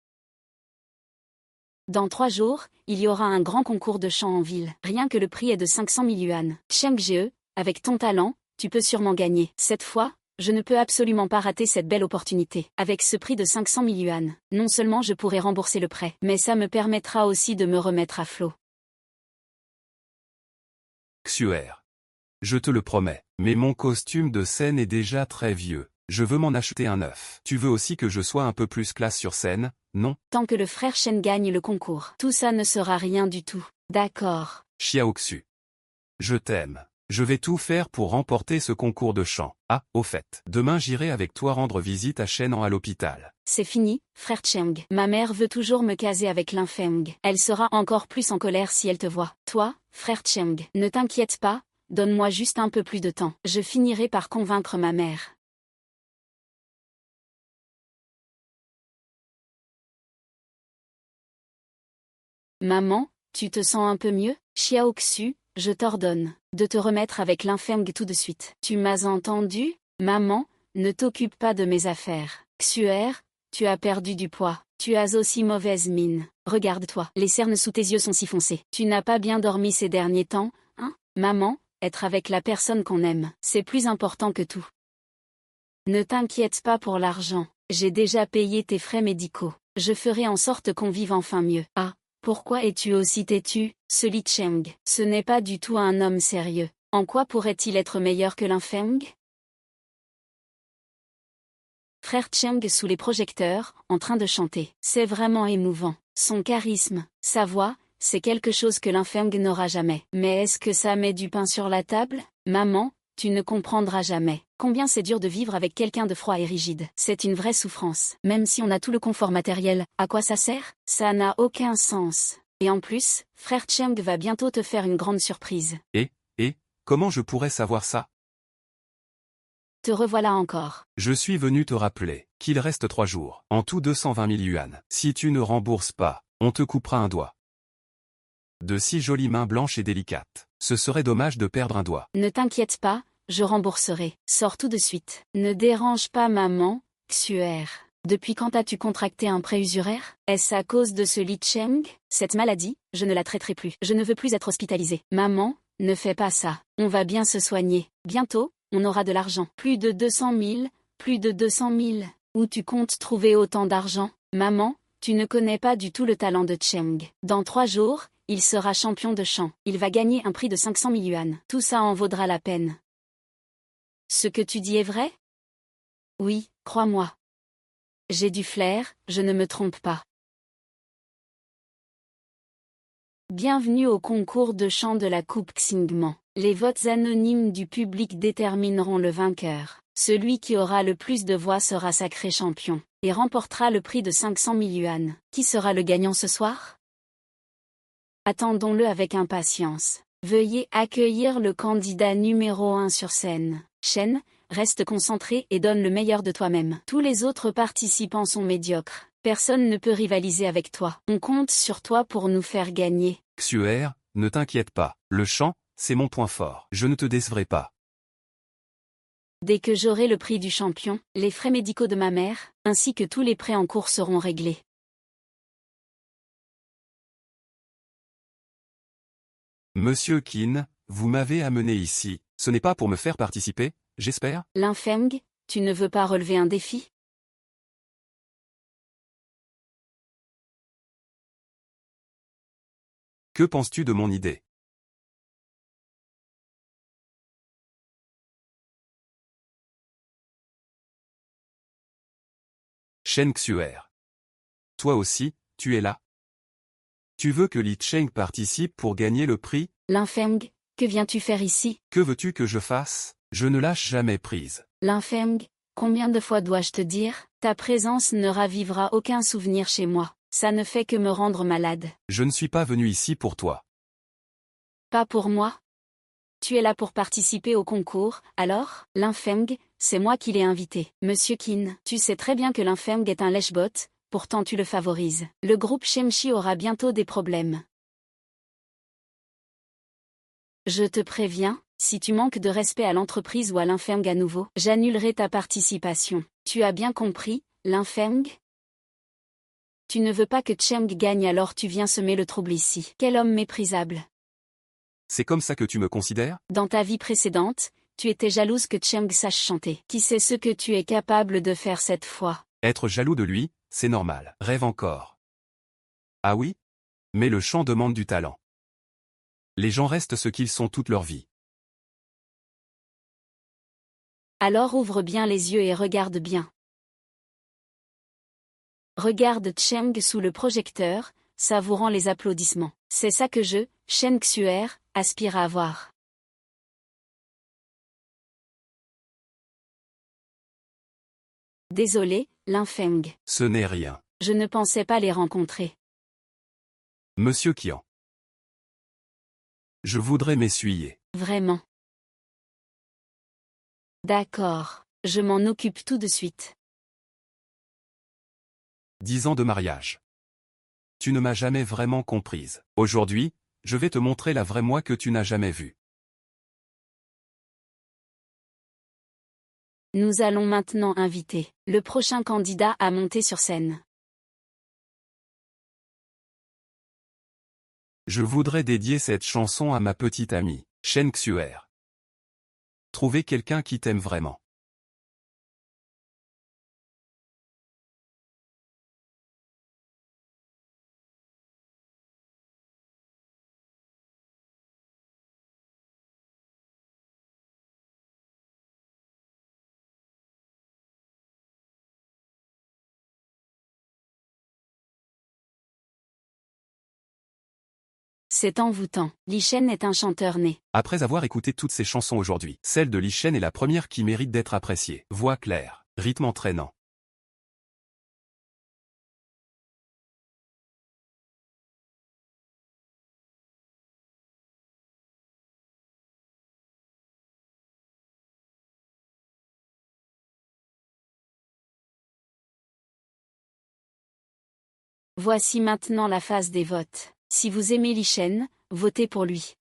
Dans 3 jours, il y aura un grand concours de chant en ville. Rien que le prix est de 500 000 yuan. Cheng Jie, avec ton talent, tu peux sûrement gagner. Cette fois, je ne peux absolument pas rater cette belle opportunité. Avec ce prix de 500 000 yuan, non seulement je pourrai rembourser le prêt, mais ça me permettra aussi de me remettre à flot. Xuer. Je te le promets. Mais mon costume de scène est déjà très vieux. Je veux m'en acheter un neuf. Tu veux aussi que je sois un peu plus classe sur scène, non? Tant que le frère Shen gagne le concours, tout ça ne sera rien du tout. D'accord. Xiao Xu. Je t'aime. Je vais tout faire pour remporter ce concours de chant. Ah, au fait, demain j'irai avec toi rendre visite à Shen à l'hôpital. C'est fini, frère Cheng. Ma mère veut toujours me caser avec Linfeng. Elle sera encore plus en colère si elle te voit. Toi, frère Cheng, ne t'inquiète pas, donne-moi juste un peu plus de temps. Je finirai par convaincre ma mère. Maman, tu te sens un peu mieux? Xiao Xu, je t'ordonne de te remettre avec Linfeng tout de suite. Tu m'as entendu? Maman, ne t'occupe pas de mes affaires. Xuer, tu as perdu du poids. Tu as aussi mauvaise mine. Regarde-toi, les cernes sous tes yeux sont si foncées. Tu n'as pas bien dormi ces derniers temps, hein? Maman, être avec la personne qu'on aime, c'est plus important que tout. Ne t'inquiète pas pour l'argent. J'ai déjà payé tes frais médicaux. Je ferai en sorte qu'on vive enfin mieux. Ah, pourquoi es-tu aussi têtu, ce Li Cheng? Ce n'est pas du tout un homme sérieux. En quoi pourrait-il être meilleur que Linfeng? Frère Cheng sous les projecteurs, en train de chanter. C'est vraiment émouvant. Son charisme, sa voix, c'est quelque chose que Linfeng n'aura jamais. Mais est-ce que ça met du pain sur la table? Maman, tu ne comprendras jamais. Combien c'est dur de vivre avec quelqu'un de froid et rigide. C'est une vraie souffrance. Même si on a tout le confort matériel, à quoi ça sert? Ça n'a aucun sens. Et en plus, frère Cheng va bientôt te faire une grande surprise. Et, comment je pourrais savoir ça? Te revoilà encore. Je suis venu te rappeler qu'il reste 3 jours. En tout 220 000 yuan. Si tu ne rembourses pas, on te coupera un doigt. De si jolies mains blanches et délicates. Ce serait dommage de perdre un doigt. Ne t'inquiète pas, je rembourserai. Sors tout de suite. Ne dérange pas maman, Xuer. Depuis quand as-tu contracté un prêt usuraire? Est-ce à cause de ce Li Cheng? Cette maladie, je ne la traiterai plus. Je ne veux plus être hospitalisée. Maman, ne fais pas ça. On va bien se soigner. Bientôt, on aura de l'argent. Plus de 200 000, plus de 200 000. Où tu comptes trouver autant d'argent? Maman, tu ne connais pas du tout le talent de Cheng. Dans 3 jours, il sera champion de chant. Il va gagner un prix de 500 000 yuan. Tout ça en vaudra la peine. Ce que tu dis est vrai? Oui, crois-moi. J'ai du flair, je ne me trompe pas. Bienvenue au concours de chant de la Coupe Xingman. Les votes anonymes du public détermineront le vainqueur. Celui qui aura le plus de voix sera sacré champion, et remportera le prix de 500 000 yuan. Qui sera le gagnant ce soir? Attendons-le avec impatience. Veuillez accueillir le candidat numéro 1 sur scène. Shen, reste concentré et donne le meilleur de toi-même. Tous les autres participants sont médiocres. Personne ne peut rivaliser avec toi. On compte sur toi pour nous faire gagner. Xuer, ne t'inquiète pas. Le chant, c'est mon point fort. Je ne te décevrai pas. Dès que j'aurai le prix du champion, les frais médicaux de ma mère, ainsi que tous les prêts en cours seront réglés. Monsieur Qin, vous m'avez amené ici. Ce n'est pas pour me faire participer, j'espère? Linfeng, tu ne veux pas relever un défi? Que penses-tu de mon idée? Shen Xuer. Toi aussi, tu es là? Tu veux que Li Cheng participe pour gagner le prix? Linfeng, que viens-tu faire ici? Que veux-tu que je fasse? Je ne lâche jamais prise. Linfeng, combien de fois dois-je te dire? Ta présence ne ravivera aucun souvenir chez moi. Ça ne fait que me rendre malade. Je ne suis pas venu ici pour toi. Pas pour moi? Tu es là pour participer au concours, alors? Linfeng, c'est moi qui l'ai invité. Monsieur Qin, tu sais très bien que Linfeng est un lèche-botte, pourtant tu le favorises. Le groupe Shemshi aura bientôt des problèmes. Je te préviens, si tu manques de respect à l'entreprise ou à Linfeng à nouveau, j'annulerai ta participation. Tu as bien compris, Linfeng? Tu ne veux pas que Cheng gagne alors tu viens semer le trouble ici. Quel homme méprisable. C'est comme ça que tu me considères? Dans ta vie précédente, tu étais jalouse que Cheng sache chanter. Qui sait ce que tu es capable de faire cette fois? Être jaloux de lui, c'est normal. Rêve encore. Ah oui? Mais le chant demande du talent. Les gens restent ce qu'ils sont toute leur vie. Alors ouvre bien les yeux et regarde bien. Regarde Cheng sous le projecteur, savourant les applaudissements. C'est ça que je, Shen Xuer, aspire à avoir. Désolé, Linfeng. Ce n'est rien. Je ne pensais pas les rencontrer. Monsieur Qian. Je voudrais m'essuyer. Vraiment. D'accord, je m'en occupe tout de suite. 10 ans de mariage. Tu ne m'as jamais vraiment comprise. Aujourd'hui, je vais te montrer la vraie moi que tu n'as jamais vue. Nous allons maintenant inviter le prochain candidat à monter sur scène. Je voudrais dédier cette chanson à ma petite amie, Shen Xuer. Trouver quelqu'un qui t'aime vraiment. C'est envoûtant. Li Shen est un chanteur né. Après avoir écouté toutes ces chansons aujourd'hui, celle de Li Shen est la première qui mérite d'être appréciée. Voix claire, rythme entraînant. Voici maintenant la phase des votes. Si vous aimez Li Shen, votez pour lui.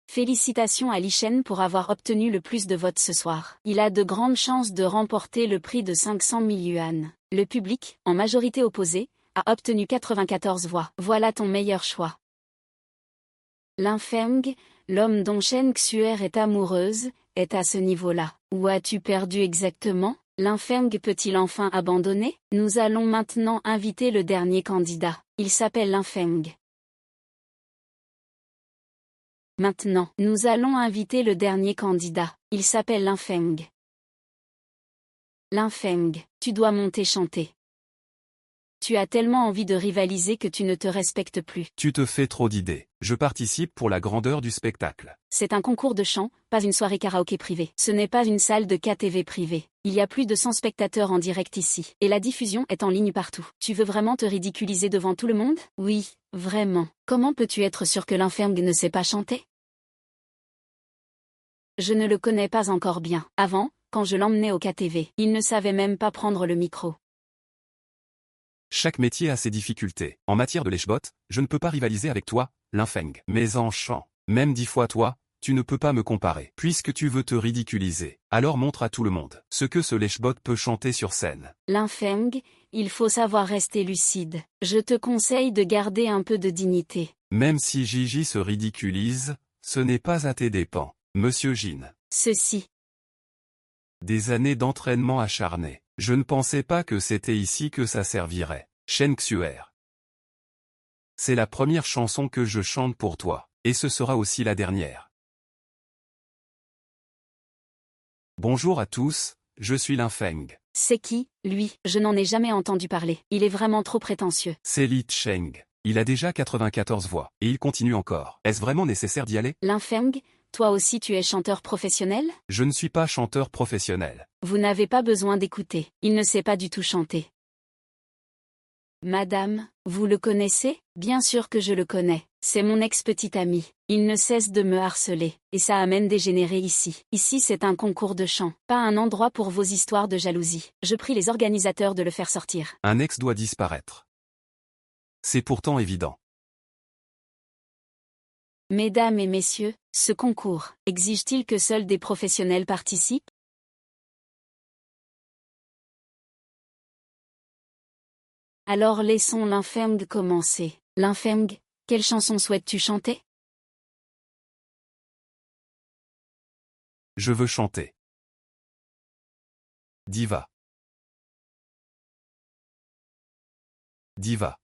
Félicitations à Li Shen pour avoir obtenu le plus de votes ce soir. Il a de grandes chances de remporter le prix de 500 000 yuan. Le public, en majorité opposée, a obtenu 94 voix. Voilà ton meilleur choix. Linfeng, l'homme dont Shen Xuer est amoureuse, est à ce niveau-là. Où as-tu perdu exactement? Linfeng peut-il enfin abandonner? Nous allons maintenant inviter le dernier candidat. Il s'appelle Linfeng. Maintenant, nous allons inviter le dernier candidat. Il s'appelle Linfeng. Linfeng, tu dois monter chanter. Tu as tellement envie de rivaliser que tu ne te respectes plus. Tu te fais trop d'idées. Je participe pour la grandeur du spectacle. C'est un concours de chant, pas une soirée karaoké privée. Ce n'est pas une salle de KTV privée. Il y a plus de 100 spectateurs en direct ici. Et la diffusion est en ligne partout. Tu veux vraiment te ridiculiser devant tout le monde? Oui, vraiment. Comment peux-tu être sûr que Linfeng ne sait pas chanter? Je ne le connais pas encore bien. Avant, quand je l'emmenais au KTV, il ne savait même pas prendre le micro. Chaque métier a ses difficultés. En matière de lèche-bot, je ne peux pas rivaliser avec toi, Linfeng. Mais en chant, même 10 fois toi, tu ne peux pas me comparer. Puisque tu veux te ridiculiser, alors montre à tout le monde ce que ce lèche-bot peut chanter sur scène. Linfeng, il faut savoir rester lucide. Je te conseille de garder un peu de dignité. Même si Gigi se ridiculise, ce n'est pas à tes dépens, Monsieur Jin. Ceci. Des années d'entraînement acharné. Je ne pensais pas que c'était ici que ça servirait. Shen Xuer. C'est la première chanson que je chante pour toi, et ce sera aussi la dernière. Bonjour à tous, je suis Linfeng. C'est qui, lui? Je n'en ai jamais entendu parler. Il est vraiment trop prétentieux. C'est Li Cheng. Il a déjà 94 voix, et il continue encore. Est-ce vraiment nécessaire d'y aller? Linfeng, toi aussi tu es chanteur professionnel? Je ne suis pas chanteur professionnel. Vous n'avez pas besoin d'écouter. Il ne sait pas du tout chanter. Madame, vous le connaissez? Bien sûr que je le connais. C'est mon ex-petit ami. Il ne cesse de me harceler, et ça amène dégénéré ici. Ici c'est un concours de chant, pas un endroit pour vos histoires de jalousie. Je prie les organisateurs de le faire sortir. Un ex doit disparaître. C'est pourtant évident. Mesdames et messieurs, ce concours, exige-t-il que seuls des professionnels participent? Alors laissons Linfeng commencer. Linfeng, quelle chanson souhaites-tu chanter? Je veux chanter. Diva. Diva.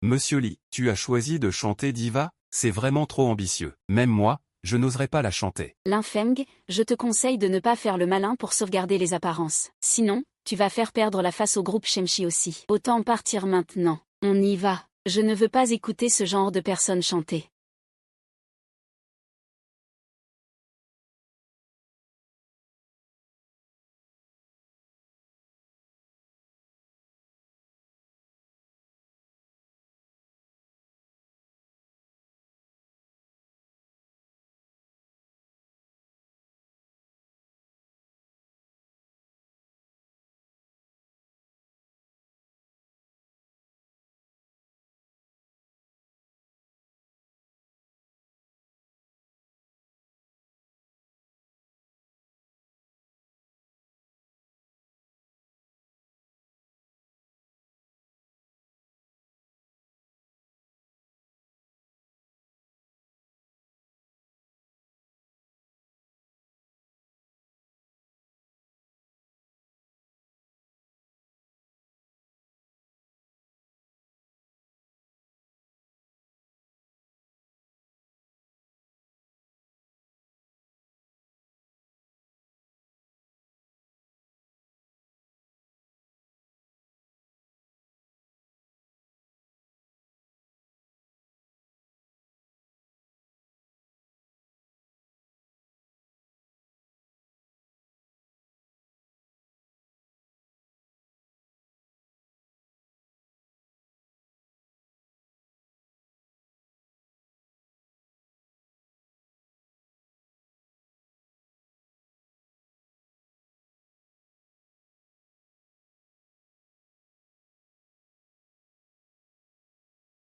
Monsieur Li, tu as choisi de chanter Diva? C'est vraiment trop ambitieux. Même moi, je n'oserais pas la chanter. Linfeng, je te conseille de ne pas faire le malin pour sauvegarder les apparences. Sinon, tu vas faire perdre la face au groupe Shemshi aussi. Autant partir maintenant. On y va. Je ne veux pas écouter ce genre de personnes chanter.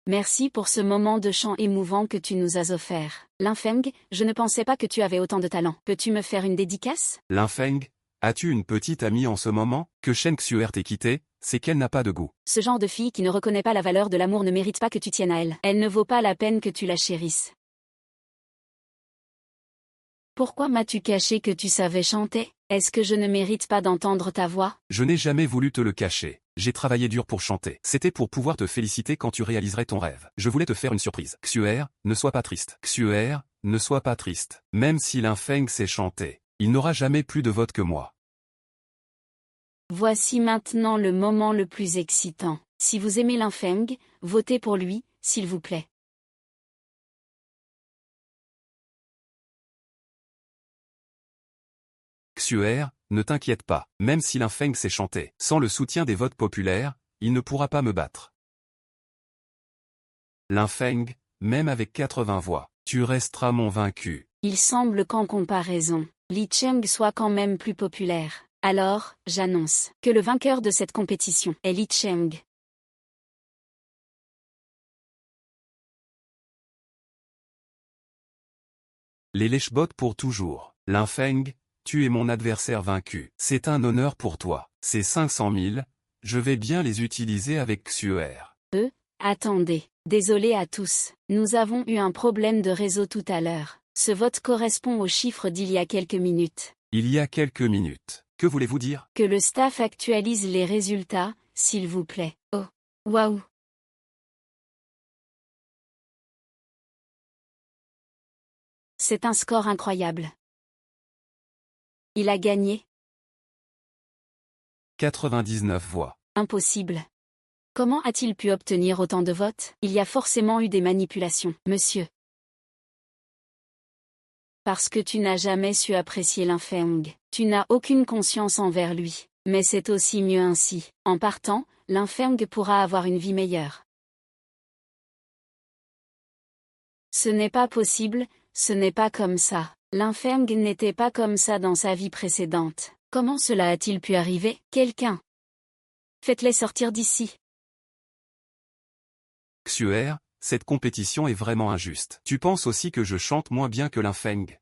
Merci pour ce moment de chant émouvant que tu nous as offert. Linfeng, je ne pensais pas que tu avais autant de talent. Peux-tu me faire une dédicace? Linfeng, as-tu une petite amie en ce moment? Que Shen Xuer t'ait quitté, c'est qu'elle n'a pas de goût. Ce genre de fille qui ne reconnaît pas la valeur de l'amour ne mérite pas que tu tiennes à elle. Elle ne vaut pas la peine que tu la chérisses. Pourquoi m'as-tu caché que tu savais chanter? Est-ce que je ne mérite pas d'entendre ta voix? Je n'ai jamais voulu te le cacher. J'ai travaillé dur pour chanter. C'était pour pouvoir te féliciter quand tu réaliserais ton rêve. Je voulais te faire une surprise. Xuer, ne sois pas triste. Xuer, ne sois pas triste. Même si Linfeng sait chanter, il n'aura jamais plus de votes que moi. Voici maintenant le moment le plus excitant. Si vous aimez Linfeng, votez pour lui, s'il vous plaît. Xuer, ne t'inquiète pas, même si Linfeng sait chanter, sans le soutien des votes populaires, il ne pourra pas me battre. Linfeng, même avec 80 voix, tu resteras mon vaincu. Il semble qu'en comparaison, Li Cheng soit quand même plus populaire. Alors, j'annonce que le vainqueur de cette compétition est Li Cheng. Les lèche-bottes pour toujours. Linfeng, tu es mon adversaire vaincu. C'est un honneur pour toi. Ces 500 000, je vais bien les utiliser avec Xuer. Attendez. Désolé à tous. Nous avons eu un problème de réseau tout à l'heure. Ce vote correspond au chiffre d'il y a quelques minutes. Il y a quelques minutes. Que voulez-vous dire? Que le staff actualise les résultats, s'il vous plaît. Oh. Waouh. C'est un score incroyable. Il a gagné. 99 voix. Impossible. Comment a-t-il pu obtenir autant de votes? Il y a forcément eu des manipulations, monsieur. Parce que tu n'as jamais su apprécier Linfeng. Tu n'as aucune conscience envers lui. Mais c'est aussi mieux ainsi. En partant, Linfeng pourra avoir une vie meilleure. Ce n'est pas possible, ce n'est pas comme ça. Linfeng n'était pas comme ça dans sa vie précédente. Comment cela a-t-il pu arriver? Quelqu'un. Faites-les sortir d'ici. Xuer, cette compétition est vraiment injuste. Tu penses aussi que je chante moins bien que Linfeng?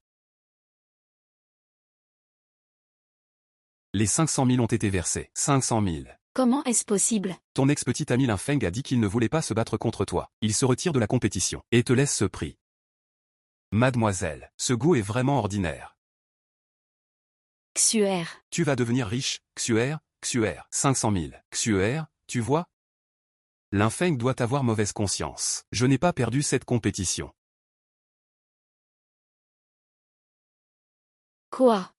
Les 500 000 ont été versés. 500 000. Comment est-ce possible? Ton ex-petit ami Linfeng a dit qu'il ne voulait pas se battre contre toi. Il se retire de la compétition et te laisse ce prix. Mademoiselle, ce goût est vraiment ordinaire. Xuer. Tu vas devenir riche, Xuer, 500 000. Xuer, tu vois? Linfeng doit avoir mauvaise conscience. Je n'ai pas perdu cette compétition. Quoi?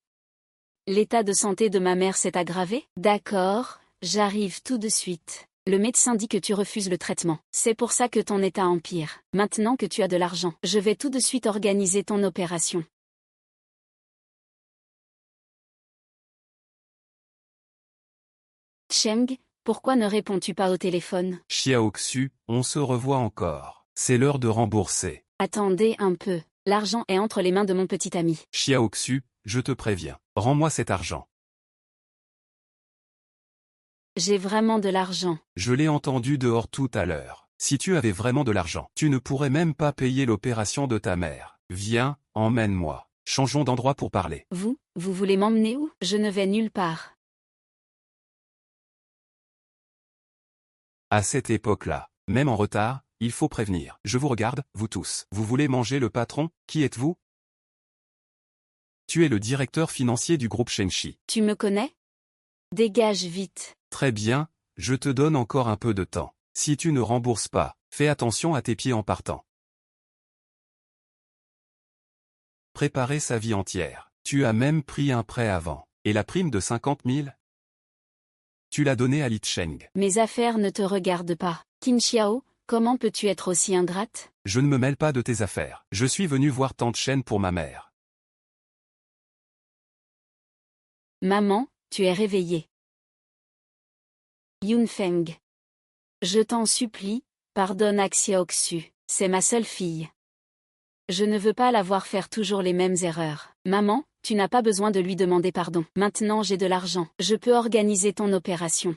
L'état de santé de ma mère s'est aggravé? D'accord, j'arrive tout de suite. Le médecin dit que tu refuses le traitement. C'est pour ça que ton état empire. Maintenant que tu as de l'argent, je vais tout de suite organiser ton opération. Cheng, pourquoi ne réponds-tu pas au téléphone? Xiaoxu, on se revoit encore. C'est l'heure de rembourser. Attendez un peu. L'argent est entre les mains de mon petit ami. Xiaoxu, je te préviens. Rends-moi cet argent. J'ai vraiment de l'argent. Je l'ai entendu dehors tout à l'heure. Si tu avais vraiment de l'argent, tu ne pourrais même pas payer l'opération de ta mère. Viens, emmène-moi. Changeons d'endroit pour parler. Vous voulez m'emmener où? Je ne vais nulle part. À cette époque-là, même en retard, il faut prévenir. Je vous regarde, vous tous. Vous voulez manger le patron? Qui êtes-vous? Tu es le directeur financier du groupe Shenxi. Tu me connais? Dégage vite. Très bien, je te donne encore un peu de temps. Si tu ne rembourses pas, fais attention à tes pieds en partant. Préparer sa vie entière. Tu as même pris un prêt avant. Et la prime de 50 000? Tu l'as donnée à Li Cheng. Mes affaires ne te regardent pas. Qin Xiao, comment peux-tu être aussi ingrate? Je ne me mêle pas de tes affaires. Je suis venu voir Tante Chen pour ma mère. Maman, tu es réveillée. Yunfeng. Je t'en supplie, pardonne à Xiaoxu. C'est ma seule fille. Je ne veux pas la voir faire toujours les mêmes erreurs. Maman, tu n'as pas besoin de lui demander pardon. Maintenant j'ai de l'argent. Je peux organiser ton opération.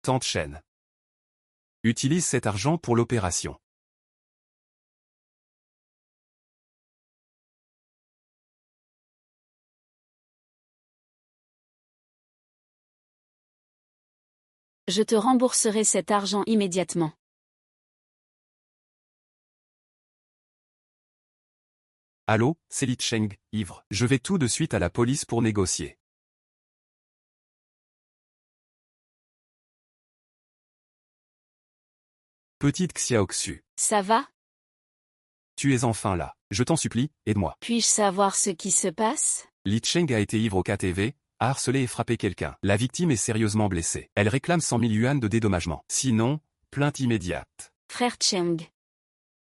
Tante Chen. Utilise cet argent pour l'opération. Je te rembourserai cet argent immédiatement. Allô, c'est Li Cheng, ivre. Je vais tout de suite à la police pour négocier. Petite Xiaoxu. Ça va? Tu es enfin là. Je t'en supplie, aide-moi. Puis-je savoir ce qui se passe? Li Cheng a été ivre au KTV, a harcelé et frappé quelqu'un. La victime est sérieusement blessée. Elle réclame 100 000 yuan de dédommagement. Sinon, plainte immédiate. Frère Cheng.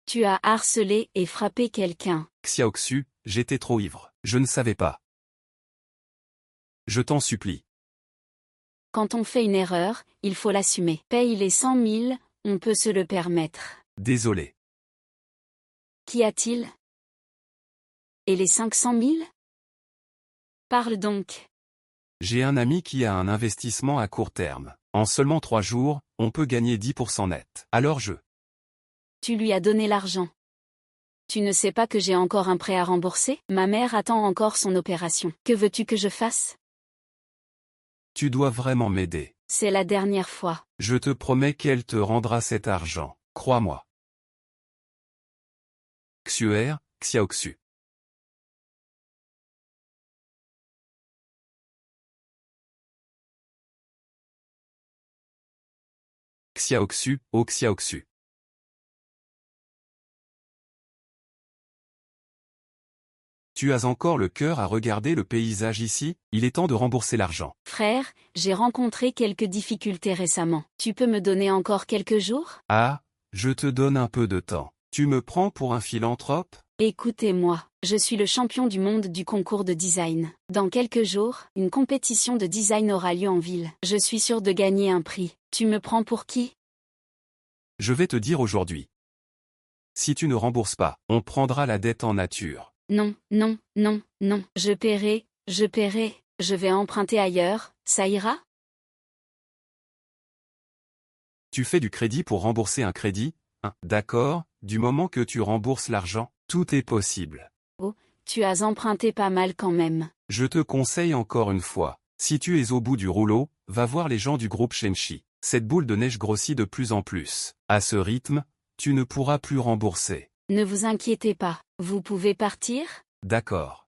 Tu as harcelé et frappé quelqu'un. Xiaoxu, j'étais trop ivre. Je ne savais pas. Je t'en supplie. Quand on fait une erreur, il faut l'assumer. Paye les 100 000, on peut se le permettre. Désolé. Qu'y a-t-il? Et les 500 000? Parle donc. J'ai un ami qui a un investissement à court terme. En seulement 3 jours, on peut gagner 10% net. Alors Tu lui as donné l'argent. Tu ne sais pas que j'ai encore un prêt à rembourser? Ma mère attend encore son opération. Que veux-tu que je fasse? Tu dois vraiment m'aider. C'est la dernière fois. Je te promets qu'elle te rendra cet argent. Crois-moi. Xuer, Xiaoxu. Xiaoxu, oh Xiaoxu. Tu as encore le cœur à regarder le paysage ici? Il est temps de rembourser l'argent. Frère, j'ai rencontré quelques difficultés récemment. Tu peux me donner encore quelques jours? Ah, je te donne un peu de temps. Tu me prends pour un philanthrope? Écoutez-moi, je suis le champion du monde du concours de design. Dans quelques jours, une compétition de design aura lieu en ville. Je suis sûr de gagner un prix. Tu me prends pour qui? Je vais te dire aujourd'hui. Si tu ne rembourses pas, on prendra la dette en nature. Non, non, non, non. Je paierai, je paierai. Je vais emprunter ailleurs, ça ira? Tu fais du crédit pour rembourser un crédit? D'accord, du moment que tu rembourses l'argent, tout est possible. Oh, tu as emprunté pas mal quand même. Je te conseille encore une fois, si tu es au bout du rouleau, va voir les gens du groupe Shenchi. Cette boule de neige grossit de plus en plus. À ce rythme, tu ne pourras plus rembourser. Ne vous inquiétez pas, vous pouvez partir? D'accord.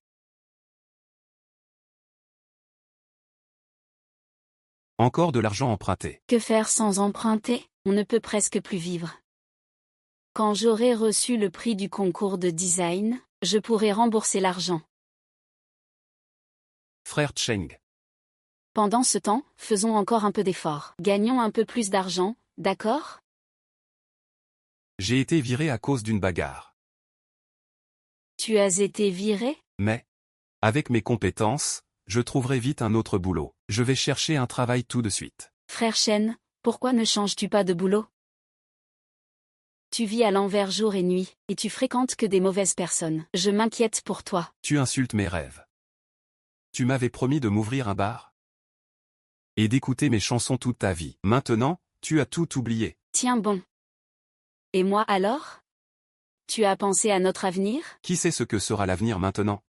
Encore de l'argent emprunté. Que faire sans emprunter? On ne peut presque plus vivre. Quand j'aurai reçu le prix du concours de design, je pourrai rembourser l'argent. Frère Cheng. Pendant ce temps, faisons encore un peu d'effort. Gagnons un peu plus d'argent, d'accord? J'ai été viré à cause d'une bagarre. Tu as été viré? Mais, avec mes compétences, je trouverai vite un autre boulot. Je vais chercher un travail tout de suite. Frère Shen, pourquoi ne changes-tu pas de boulot? Tu vis à l'envers jour et nuit, et tu fréquentes que des mauvaises personnes. Je m'inquiète pour toi. Tu insultes mes rêves. Tu m'avais promis de m'ouvrir un bar et d'écouter mes chansons toute ta vie. Maintenant, tu as tout oublié. Tiens bon. Et moi alors? Tu as pensé à notre avenir? Qui sait ce que sera l'avenir maintenant?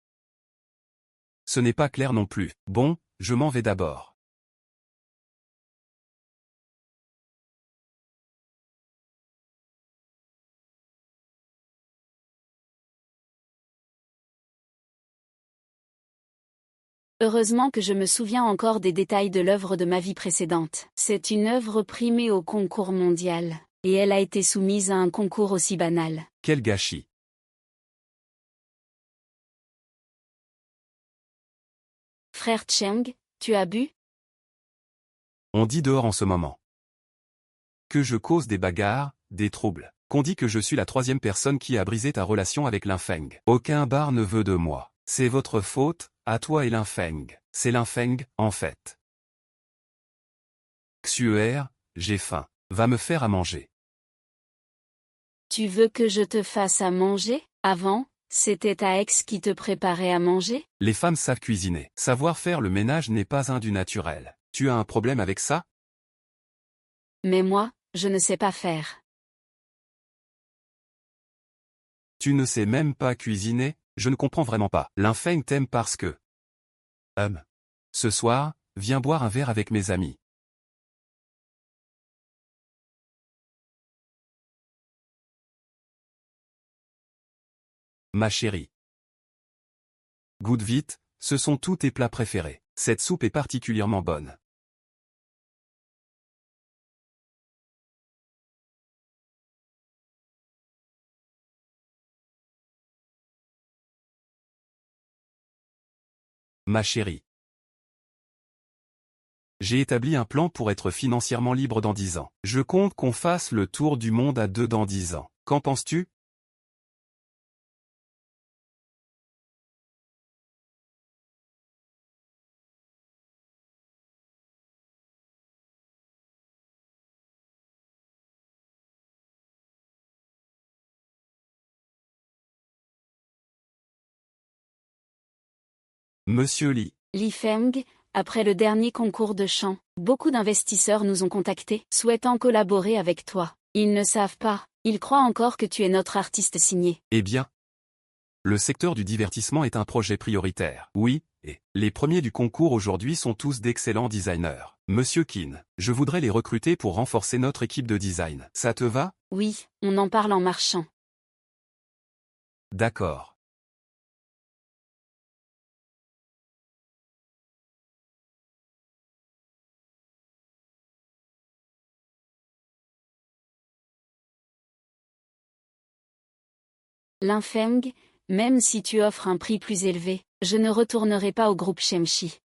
Ce n'est pas clair non plus. Bon, je m'en vais d'abord. Heureusement que je me souviens encore des détails de l'œuvre de ma vie précédente. C'est une œuvre primée au concours mondial, et elle a été soumise à un concours aussi banal. Quel gâchis. Frère Cheng, tu as bu? On dit dehors en ce moment que je cause des bagarres, des troubles. Qu'on dit que je suis la troisième personne qui a brisé ta relation avec Linfeng. Aucun bar ne veut de moi. C'est votre faute, à toi et Linfeng. C'est Linfeng, en fait. Xuer, j'ai faim. Va me faire à manger. Tu veux que je te fasse à manger? Avant, c'était ta ex qui te préparait à manger? Les femmes savent cuisiner. Savoir faire le ménage n'est pas un du naturel. Tu as un problème avec ça? Mais moi, je ne sais pas faire. Tu ne sais même pas cuisiner? Je ne comprends vraiment pas. Linfeng t'aime parce que... Ce soir, viens boire un verre avec mes amis. Ma chérie. Goûte vite, ce sont tous tes plats préférés. Cette soupe est particulièrement bonne. Ma chérie. J'ai établi un plan pour être financièrement libre dans 10 ans. Je compte qu'on fasse le tour du monde à deux dans 10 ans. Qu'en penses-tu? Monsieur Li. Li Feng, après le dernier concours de chant, beaucoup d'investisseurs nous ont contactés, souhaitant collaborer avec toi. Ils ne savent pas, ils croient encore que tu es notre artiste signé. Eh bien, le secteur du divertissement est un projet prioritaire. Oui, et les premiers du concours aujourd'hui sont tous d'excellents designers. Monsieur Qin, je voudrais les recruter pour renforcer notre équipe de design. Ça te va? Oui, on en parle en marchant. D'accord. Linfeng, même si tu offres un prix plus élevé, je ne retournerai pas au groupe Shemshi.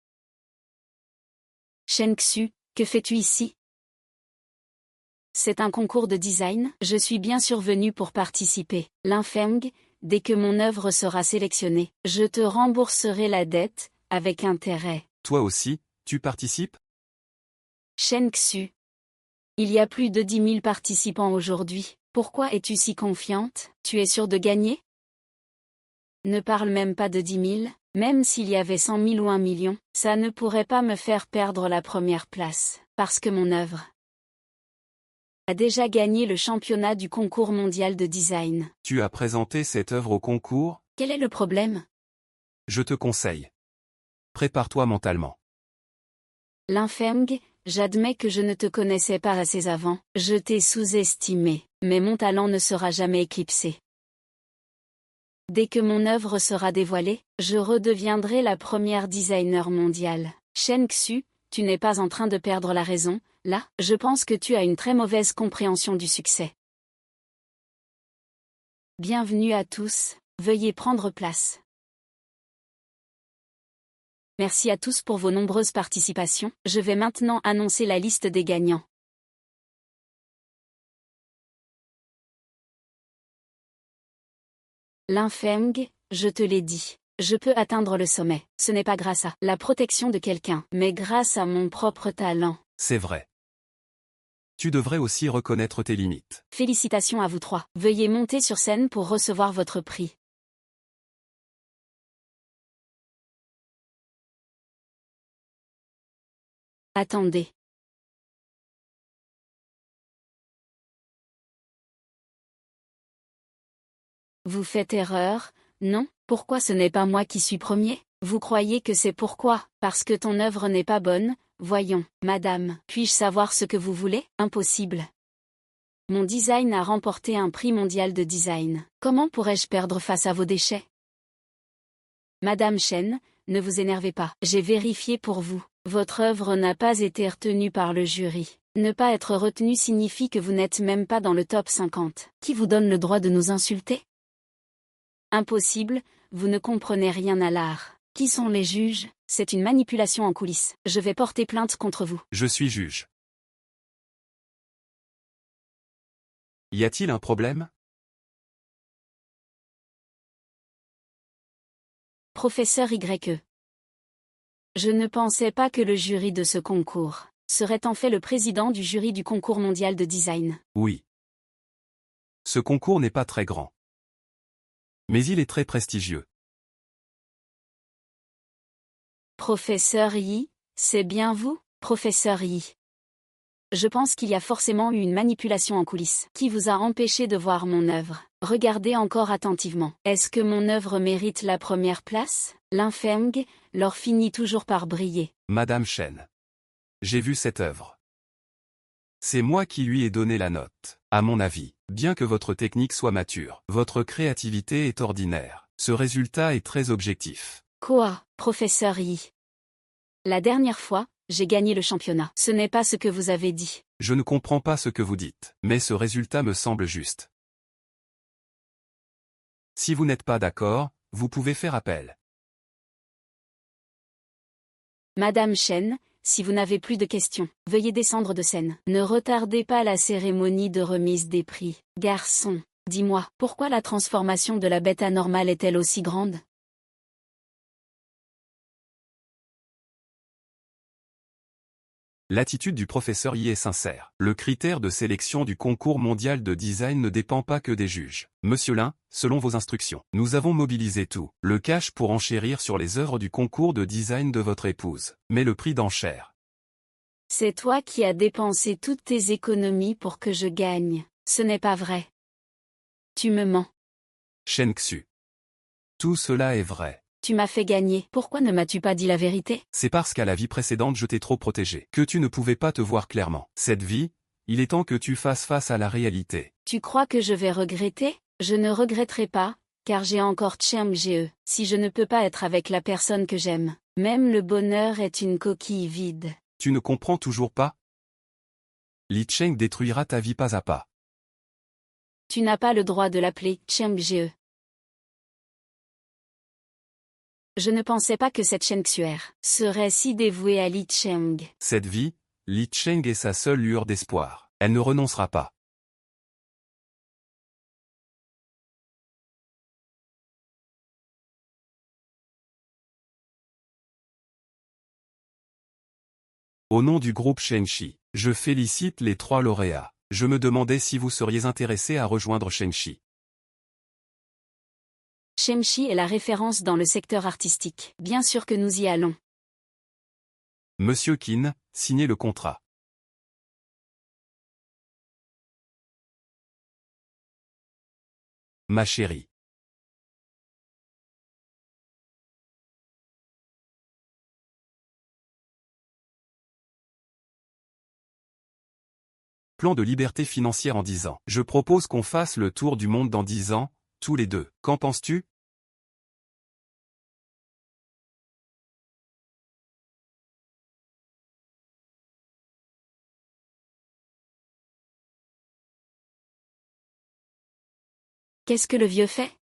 Shen Xu, que fais-tu ici? C'est un concours de design, je suis bien sûr venu pour participer. Lin Feng, dès que mon œuvre sera sélectionnée, je te rembourserai la dette, avec intérêt. Toi aussi, tu participes? Shen Xu. Il y a plus de 10 000 participants aujourd'hui, pourquoi es-tu si confiante? Tu es sûre de gagner? Ne parle même pas de 10 000, même s'il y avait 100 000 ou 1 million, ça ne pourrait pas me faire perdre la première place, parce que mon œuvre a déjà gagné le championnat du concours mondial de design. Tu as présenté cette œuvre au concours? Quel est le problème? Je te conseille. Prépare-toi mentalement. Lin Feng, j'admets que je ne te connaissais pas assez avant, je t'ai sous-estimé, mais mon talent ne sera jamais éclipsé. Dès que mon œuvre sera dévoilée, je redeviendrai la première designer mondiale. Shen Xu, tu n'es pas en train de perdre la raison, là, je pense que tu as une très mauvaise compréhension du succès. Bienvenue à tous, veuillez prendre place. Merci à tous pour vos nombreuses participations, je vais maintenant annoncer la liste des gagnants. Lin Feng, je te l'ai dit, je peux atteindre le sommet, ce n'est pas grâce à la protection de quelqu'un, mais grâce à mon propre talent. C'est vrai. Tu devrais aussi reconnaître tes limites. Félicitations à vous trois, veuillez monter sur scène pour recevoir votre prix. Attendez. Vous faites erreur, non? Pourquoi ce n'est pas moi qui suis premier? Vous croyez que c'est pourquoi? Parce que ton œuvre n'est pas bonne? Voyons, madame, puis-je savoir ce que vous voulez? Impossible. Mon design a remporté un prix mondial de design. Comment pourrais-je perdre face à vos déchets? Madame Chen, ne vous énervez pas, j'ai vérifié pour vous. Votre œuvre n'a pas été retenue par le jury. Ne pas être retenu signifie que vous n'êtes même pas dans le top 50. Qui vous donne le droit de nous insulter? Impossible, vous ne comprenez rien à l'art. Qui sont les juges? C'est une manipulation en coulisses. Je vais porter plainte contre vous. Je suis juge. Y a-t-il un problème? Professeur YE. Je ne pensais pas que le jury de ce concours serait en fait le président du jury du concours mondial de design. Oui. Ce concours n'est pas très grand. Mais il est très prestigieux. Professeur Yi, c'est bien vous, professeur Yi. Je pense qu'il y a forcément eu une manipulation en coulisses qui vous a empêché de voir mon œuvre. Regardez encore attentivement. Est-ce que mon œuvre mérite la première place? Lin Feng, l'or finit toujours par briller. Madame Chen. J'ai vu cette œuvre. C'est moi qui lui ai donné la note. À mon avis, bien que votre technique soit mature, votre créativité est ordinaire. Ce résultat est très objectif. Quoi, professeur Yi? La dernière fois, j'ai gagné le championnat. Ce n'est pas ce que vous avez dit. Je ne comprends pas ce que vous dites, mais ce résultat me semble juste. Si vous n'êtes pas d'accord, vous pouvez faire appel. Madame Chen, si vous n'avez plus de questions, veuillez descendre de scène. Ne retardez pas la cérémonie de remise des prix. Garçon, dis-moi, pourquoi la transformation de la bête anormale est-elle aussi grande? L'attitude du professeur y est sincère. Le critère de sélection du concours mondial de design ne dépend pas que des juges. Monsieur Lin, selon vos instructions, nous avons mobilisé tout le cash pour enchérir sur les œuvres du concours de design de votre épouse. Mais le prix d'enchère. C'est toi qui as dépensé toutes tes économies pour que je gagne. Ce n'est pas vrai. Tu me mens. Shen Xu. Tout cela est vrai. Tu m'as fait gagner. Pourquoi ne m'as-tu pas dit la vérité? C'est parce qu'à la vie précédente je t'ai trop protégé, que tu ne pouvais pas te voir clairement. Cette vie, il est temps que tu fasses face à la réalité. Tu crois que je vais regretter? Je ne regretterai pas, car j'ai encore Chen Ge. Si je ne peux pas être avec la personne que j'aime, même le bonheur est une coquille vide. Tu ne comprends toujours pas? Li Cheng détruira ta vie pas à pas. Tu n'as pas le droit de l'appeler Chen Ge. Je ne pensais pas que cette Shen Xuer serait si dévouée à Li Cheng. Cette vie, Li Cheng est sa seule lueur d'espoir. Elle ne renoncera pas. Au nom du groupe Shengshi, je félicite les 3 lauréats. Je me demandais si vous seriez intéressé à rejoindre Shengshi. Shengshi est la référence dans le secteur artistique. Bien sûr que nous y allons. Monsieur Qin, signez le contrat. Ma chérie. Plan de liberté financière en 10 ans. Je propose qu'on fasse le tour du monde dans 10 ans, tous les deux. Qu'en penses-tu? Qu'est-ce que le vieux fait?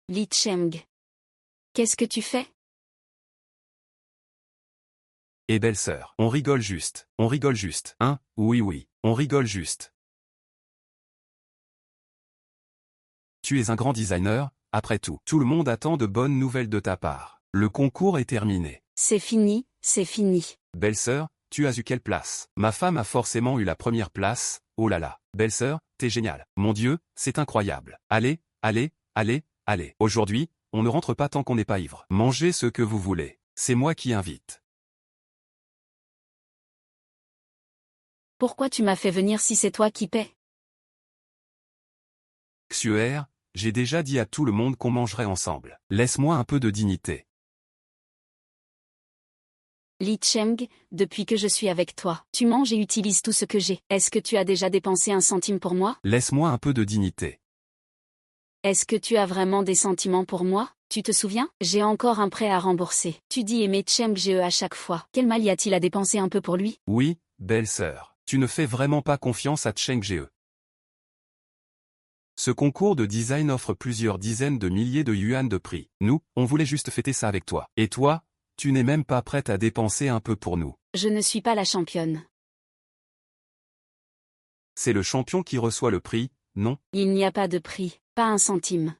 Li Cheng. Qu'est-ce que tu fais? Et belle-sœur, on rigole juste, hein? Oui oui, on rigole juste. Tu es un grand designer, après tout. Tout le monde attend de bonnes nouvelles de ta part. Le concours est terminé. C'est fini, c'est fini. Belle-sœur, tu as eu quelle place? Ma femme a forcément eu la première place, oh là là. Belle-sœur, t'es géniale. Mon Dieu, c'est incroyable. Allez, allez, allez, allez. Aujourd'hui, on ne rentre pas tant qu'on n'est pas ivre. Mangez ce que vous voulez. C'est moi qui invite. Pourquoi tu m'as fait venir si c'est toi qui paies? Xuer, j'ai déjà dit à tout le monde qu'on mangerait ensemble. Laisse-moi un peu de dignité. Li Cheng, depuis que je suis avec toi, tu manges et utilises tout ce que j'ai. Est-ce que tu as déjà dépensé un centime pour moi? Laisse-moi un peu de dignité. Est-ce que tu as vraiment des sentiments pour moi? Tu te souviens? J'ai encore un prêt à rembourser. Tu dis aimer Cheng Ge à chaque fois. Quel mal y a-t-il à dépenser un peu pour lui? Oui, belle-sœur. Tu ne fais vraiment pas confiance à Cheng Ge. Ce concours de design offre plusieurs dizaines de milliers de yuan de prix. Nous, on voulait juste fêter ça avec toi. Et toi, tu n'es même pas prête à dépenser un peu pour nous. Je ne suis pas la championne. C'est le champion qui reçoit le prix, non? Il n'y a pas de prix, pas un centime.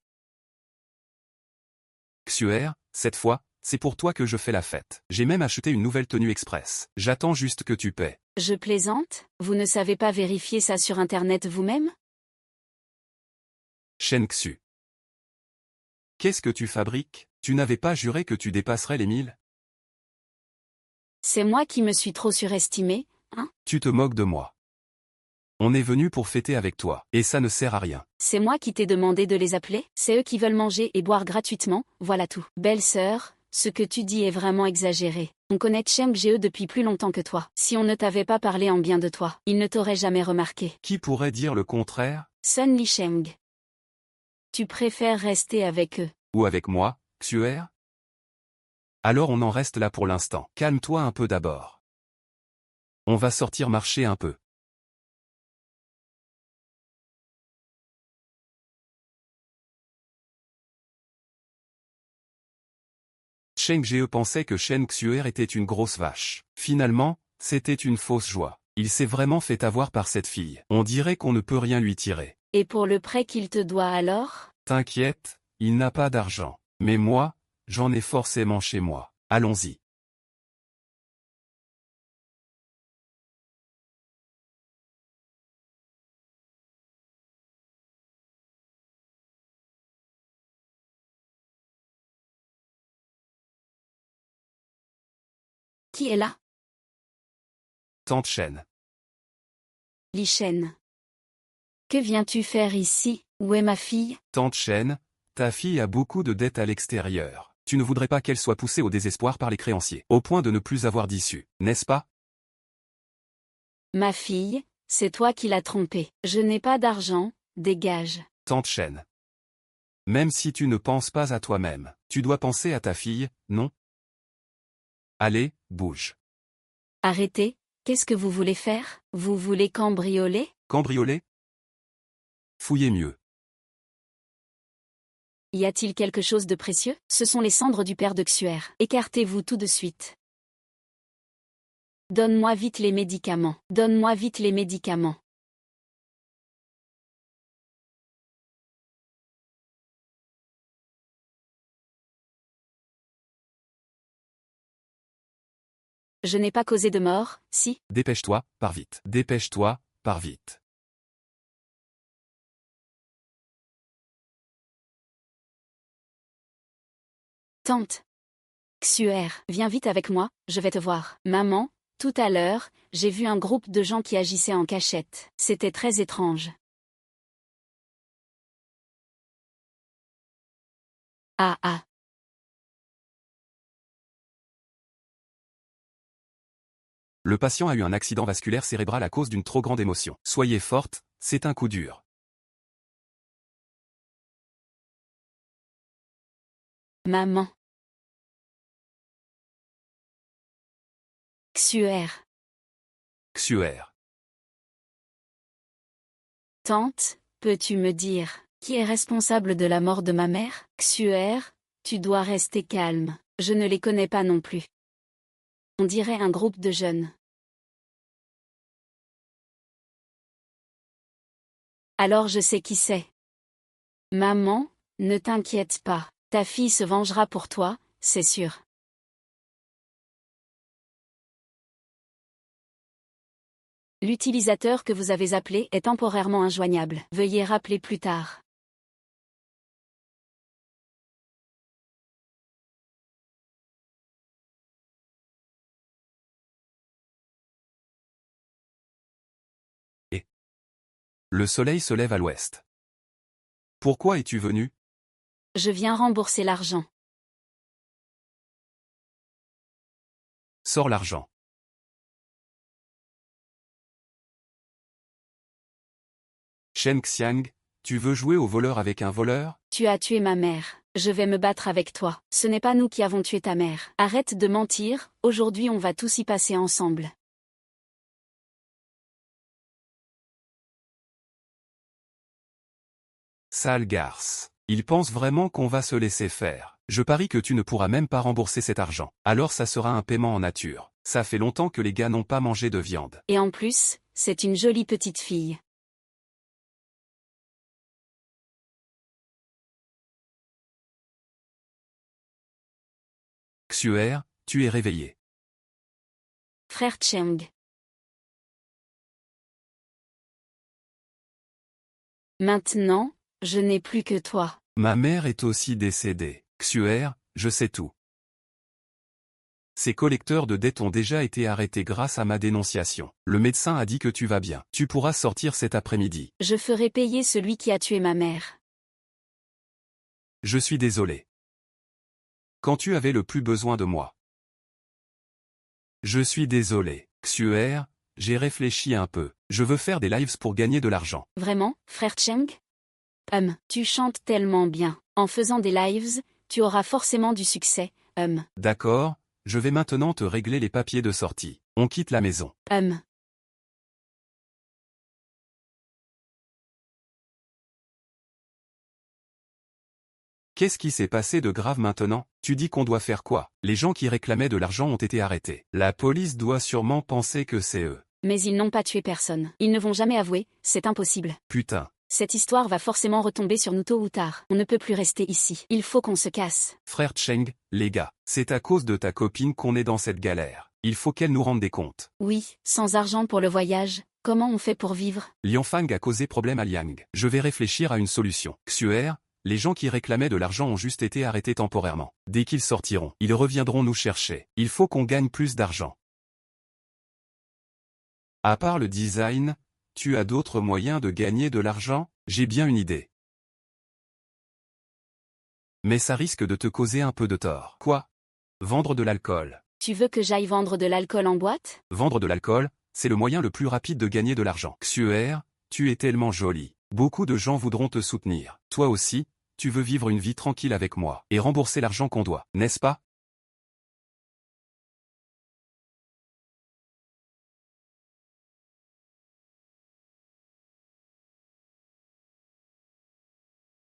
Xuer, cette fois, c'est pour toi que je fais la fête. J'ai même acheté une nouvelle tenue express. J'attends juste que tu paies. Je plaisante? Vous ne savez pas vérifier ça sur Internet vous-même? Shen Xu. Qu'est-ce que tu fabriques? Tu n'avais pas juré que tu dépasserais les 1000? C'est moi qui me suis trop surestimé, hein? Tu te moques de moi. On est venu pour fêter avec toi, et ça ne sert à rien. C'est moi qui t'ai demandé de les appeler? C'est eux qui veulent manger et boire gratuitement, voilà tout. Belle-sœur, ce que tu dis est vraiment exagéré. On connaît Cheng Ge depuis plus longtemps que toi. Si on ne t'avait pas parlé en bien de toi, il ne t'aurait jamais remarqué. Qui pourrait dire le contraire? Sun Li Sheng. Tu préfères rester avec eux? Ou avec moi, Xuer? Alors on en reste là pour l'instant. Calme-toi un peu d'abord. On va sortir marcher un peu. Cheng Ge pensait que Shen Xuer était une grosse vache. Finalement, c'était une fausse joie. Il s'est vraiment fait avoir par cette fille. On dirait qu'on ne peut rien lui tirer. Et pour le prêt qu'il te doit alors? T'inquiète, il n'a pas d'argent. Mais moi, j'en ai forcément chez moi. Allons-y. Qui est là? Tante Shen. Li Shen. Que viens-tu faire ici? Où est ma fille? Tante Shen, ta fille a beaucoup de dettes à l'extérieur. Tu ne voudrais pas qu'elle soit poussée au désespoir par les créanciers, au point de ne plus avoir d'issue, n'est-ce pas? Ma fille, c'est toi qui l'as trompée. Je n'ai pas d'argent, dégage. Tante Shen. Même si tu ne penses pas à toi-même, tu dois penser à ta fille, non? Allez, bouge. Arrêtez, qu'est-ce que vous voulez faire? Vous voulez cambrioler? Cambrioler? Fouillez mieux. Y a-t-il quelque chose de précieux? Ce sont les cendres du père de Xuer. Écartez-vous tout de suite. Donne-moi vite les médicaments. Donne-moi vite les médicaments. Je n'ai pas causé de mort, si? Dépêche-toi, pars vite. Dépêche-toi, pars vite. Tante. Xuer, viens vite avec moi, je vais te voir. Maman, tout à l'heure, j'ai vu un groupe de gens qui agissaient en cachette. C'était très étrange. Ah ah. Le patient a eu un accident vasculaire cérébral à cause d'une trop grande émotion. Soyez forte, c'est un coup dur. Maman. Xuer. Xuer. Tante, peux-tu me dire, qui est responsable de la mort de ma mère? Xuer, tu dois rester calme, je ne les connais pas non plus. On dirait un groupe de jeunes. Alors je sais qui c'est. Maman, ne t'inquiète pas, ta fille se vengera pour toi, c'est sûr. L'utilisateur que vous avez appelé est temporairement injoignable. Veuillez rappeler plus tard. Et le soleil se lève à l'ouest. Pourquoi es-tu venu? Je viens rembourser l'argent. Sors l'argent. Shen Xiang, tu veux jouer au voleur avec un voleur? Tu as tué ma mère. Je vais me battre avec toi. Ce n'est pas nous qui avons tué ta mère. Arrête de mentir, aujourd'hui on va tous y passer ensemble. Sale garce. Il pense vraiment qu'on va se laisser faire. Je parie que tu ne pourras même pas rembourser cet argent. Alors ça sera un paiement en nature. Ça fait longtemps que les gars n'ont pas mangé de viande. Et en plus, c'est une jolie petite fille. Xuer, tu es réveillé. Frère Cheng. Maintenant, je n'ai plus que toi. Ma mère est aussi décédée. Xuer, je sais tout. Ces collecteurs de dettes ont déjà été arrêtés grâce à ma dénonciation. Le médecin a dit que tu vas bien. Tu pourras sortir cet après-midi. Je ferai payer celui qui a tué ma mère. Je suis désolé. Quand tu avais le plus besoin de moi. Je suis désolé. Xuer, j'ai réfléchi un peu. Je veux faire des lives pour gagner de l'argent. Vraiment, frère Cheng? Tu chantes tellement bien. En faisant des lives, tu auras forcément du succès. D'accord, je vais maintenant te régler les papiers de sortie. On quitte la maison. Qu'est-ce qui s'est passé de grave maintenant? Tu dis qu'on doit faire quoi? Les gens qui réclamaient de l'argent ont été arrêtés. La police doit sûrement penser que c'est eux. Mais ils n'ont pas tué personne. Ils ne vont jamais avouer, c'est impossible. Putain. Cette histoire va forcément retomber sur nous tôt ou tard. On ne peut plus rester ici. Il faut qu'on se casse. Frère Cheng, les gars, c'est à cause de ta copine qu'on est dans cette galère. Il faut qu'elle nous rende des comptes. Oui, sans argent pour le voyage, comment on fait pour vivre? Lianfang a causé problème à Liang. Je vais réfléchir à une solution. Xuer, les gens qui réclamaient de l'argent ont juste été arrêtés temporairement. Dès qu'ils sortiront, ils reviendront nous chercher. Il faut qu'on gagne plus d'argent. À part le design, tu as d'autres moyens de gagner de l'argent? J'ai bien une idée. Mais ça risque de te causer un peu de tort. Quoi? Vendre de l'alcool. Tu veux que j'aille vendre de l'alcool en boîte? Vendre de l'alcool, c'est le moyen le plus rapide de gagner de l'argent. Xuer, tu es tellement jolie. Beaucoup de gens voudront te soutenir. Toi aussi, tu veux vivre une vie tranquille avec moi et rembourser l'argent qu'on doit, n'est-ce pas?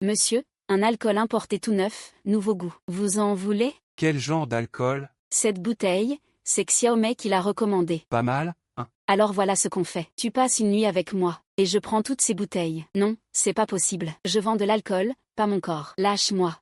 Monsieur, un alcool importé tout neuf, nouveau goût. Vous en voulez? Quel genre d'alcool? Cette bouteille, c'est Xiaomei qui l'a recommandée. Pas mal, hein? Alors voilà ce qu'on fait. Tu passes une nuit avec moi, et je prends toutes ces bouteilles. Non, c'est pas possible. Je vends de l'alcool, pas mon corps. Lâche-moi.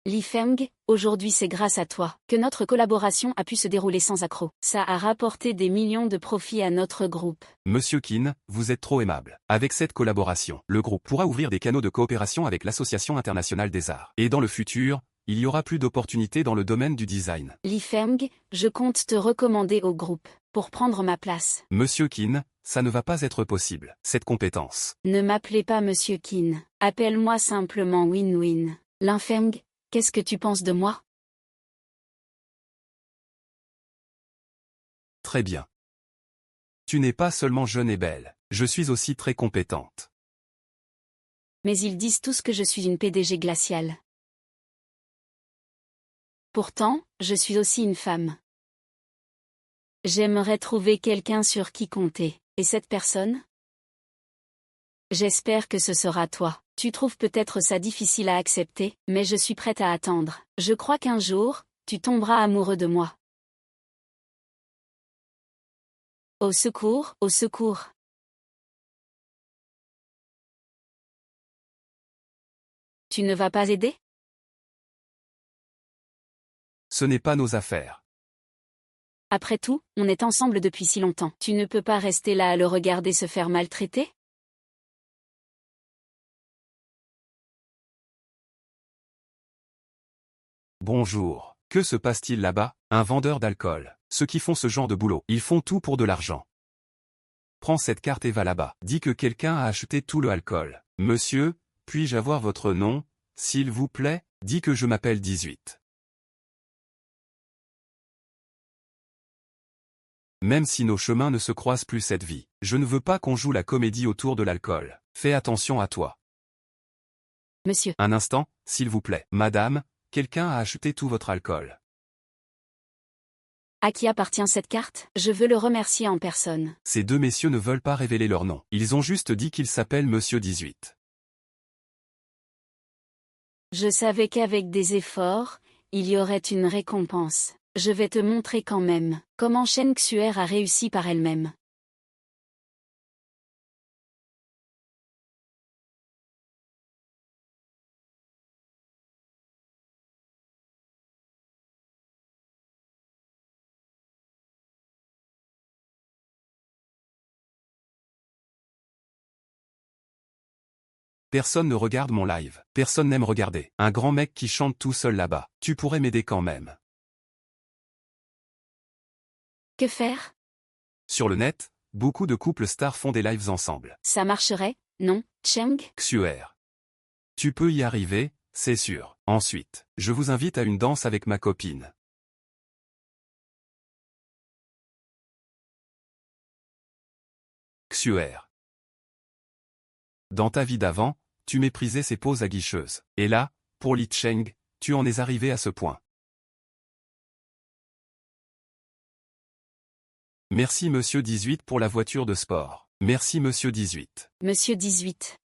Li Feng, aujourd'hui c'est grâce à toi que notre collaboration a pu se dérouler sans accroc. Ça a rapporté des millions de profits à notre groupe. Monsieur Qin, vous êtes trop aimable. Avec cette collaboration, le groupe pourra ouvrir des canaux de coopération avec l'Association internationale des arts. Et dans le futur, il y aura plus d'opportunités dans le domaine du design. Li Feng, je compte te recommander au groupe pour prendre ma place. Monsieur Qin, ça ne va pas être possible, cette compétence. Ne m'appelez pas Monsieur Qin. Appelle-moi simplement Win-Win. Li Feng, qu'est-ce que tu penses de moi? Très bien. Tu n'es pas seulement jeune et belle, je suis aussi très compétente. Mais ils disent tous que je suis une PDG glaciale. Pourtant, je suis aussi une femme. J'aimerais trouver quelqu'un sur qui compter. Et cette personne? J'espère que ce sera toi. Tu trouves peut-être ça difficile à accepter, mais je suis prête à attendre. Je crois qu'un jour, tu tomberas amoureux de moi. Au secours, au secours. Tu ne vas pas aider? Ce n'est pas nos affaires. Après tout, on est ensemble depuis si longtemps. Tu ne peux pas rester là à le regarder se faire maltraiter? Bonjour. Que se passe-t-il là-bas? Un vendeur d'alcool. Ceux qui font ce genre de boulot, ils font tout pour de l'argent. Prends cette carte et va là-bas. Dis que quelqu'un a acheté tout le alcool. Monsieur, puis-je avoir votre nom, s'il vous plaît? Dis que je m'appelle 18. Même si nos chemins ne se croisent plus cette vie, je ne veux pas qu'on joue la comédie autour de l'alcool. Fais attention à toi. Monsieur. Un instant, s'il vous plaît. Madame, quelqu'un a acheté tout votre alcool. À qui appartient cette carte? Je veux le remercier en personne. Ces deux messieurs ne veulent pas révéler leur nom. Ils ont juste dit qu'ils s'appellent Monsieur 18. Je savais qu'avec des efforts, il y aurait une récompense. Je vais te montrer quand même comment Shen Xuer a réussi par elle-même. Personne ne regarde mon live. Personne n'aime regarder. Un grand mec qui chante tout seul là-bas. Tu pourrais m'aider quand même. Que faire? Sur le net, beaucoup de couples stars font des lives ensemble. Ça marcherait, non, Cheng? Xuer. Tu peux y arriver, c'est sûr. Ensuite, je vous invite à une danse avec ma copine. Xuer. Dans ta vie d'avant, tu méprisais ces poses aguicheuses. Et là, pour Li Cheng, tu en es arrivé à ce point. Merci Monsieur 18 pour la voiture de sport. Merci Monsieur 18. Monsieur 18.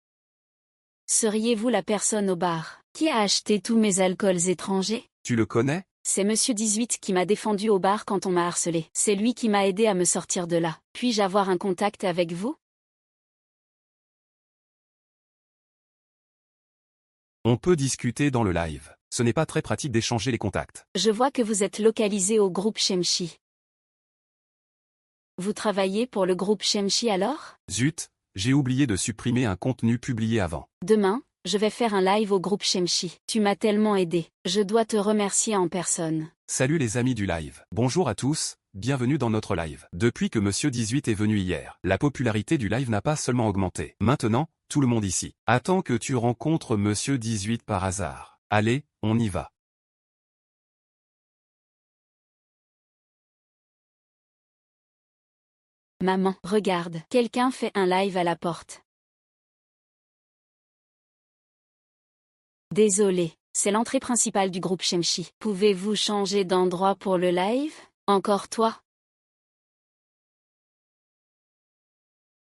Seriez-vous la personne au bar qui a acheté tous mes alcools étrangers? Tu le connais? C'est Monsieur 18 qui m'a défendu au bar quand on m'a harcelé. C'est lui qui m'a aidé à me sortir de là. Puis-je avoir un contact avec vous? On peut discuter dans le live. Ce n'est pas très pratique d'échanger les contacts. Je vois que vous êtes localisé au groupe Shemshi. Vous travaillez pour le groupe Shemshi alors? Zut, j'ai oublié de supprimer un contenu publié avant. Demain, je vais faire un live au groupe Shemshi. Tu m'as tellement aidé. Je dois te remercier en personne. Salut les amis du live. Bonjour à tous, bienvenue dans notre live. Depuis que Monsieur 18 est venu hier, la popularité du live n'a pas seulement augmenté. Maintenant, tout le monde ici attend que tu rencontres Monsieur 18 par hasard. Allez, on y va. Maman, regarde, quelqu'un fait un live à la porte. Désolé, c'est l'entrée principale du groupe Shemshi. Pouvez-vous changer d'endroit pour le live? Encore toi?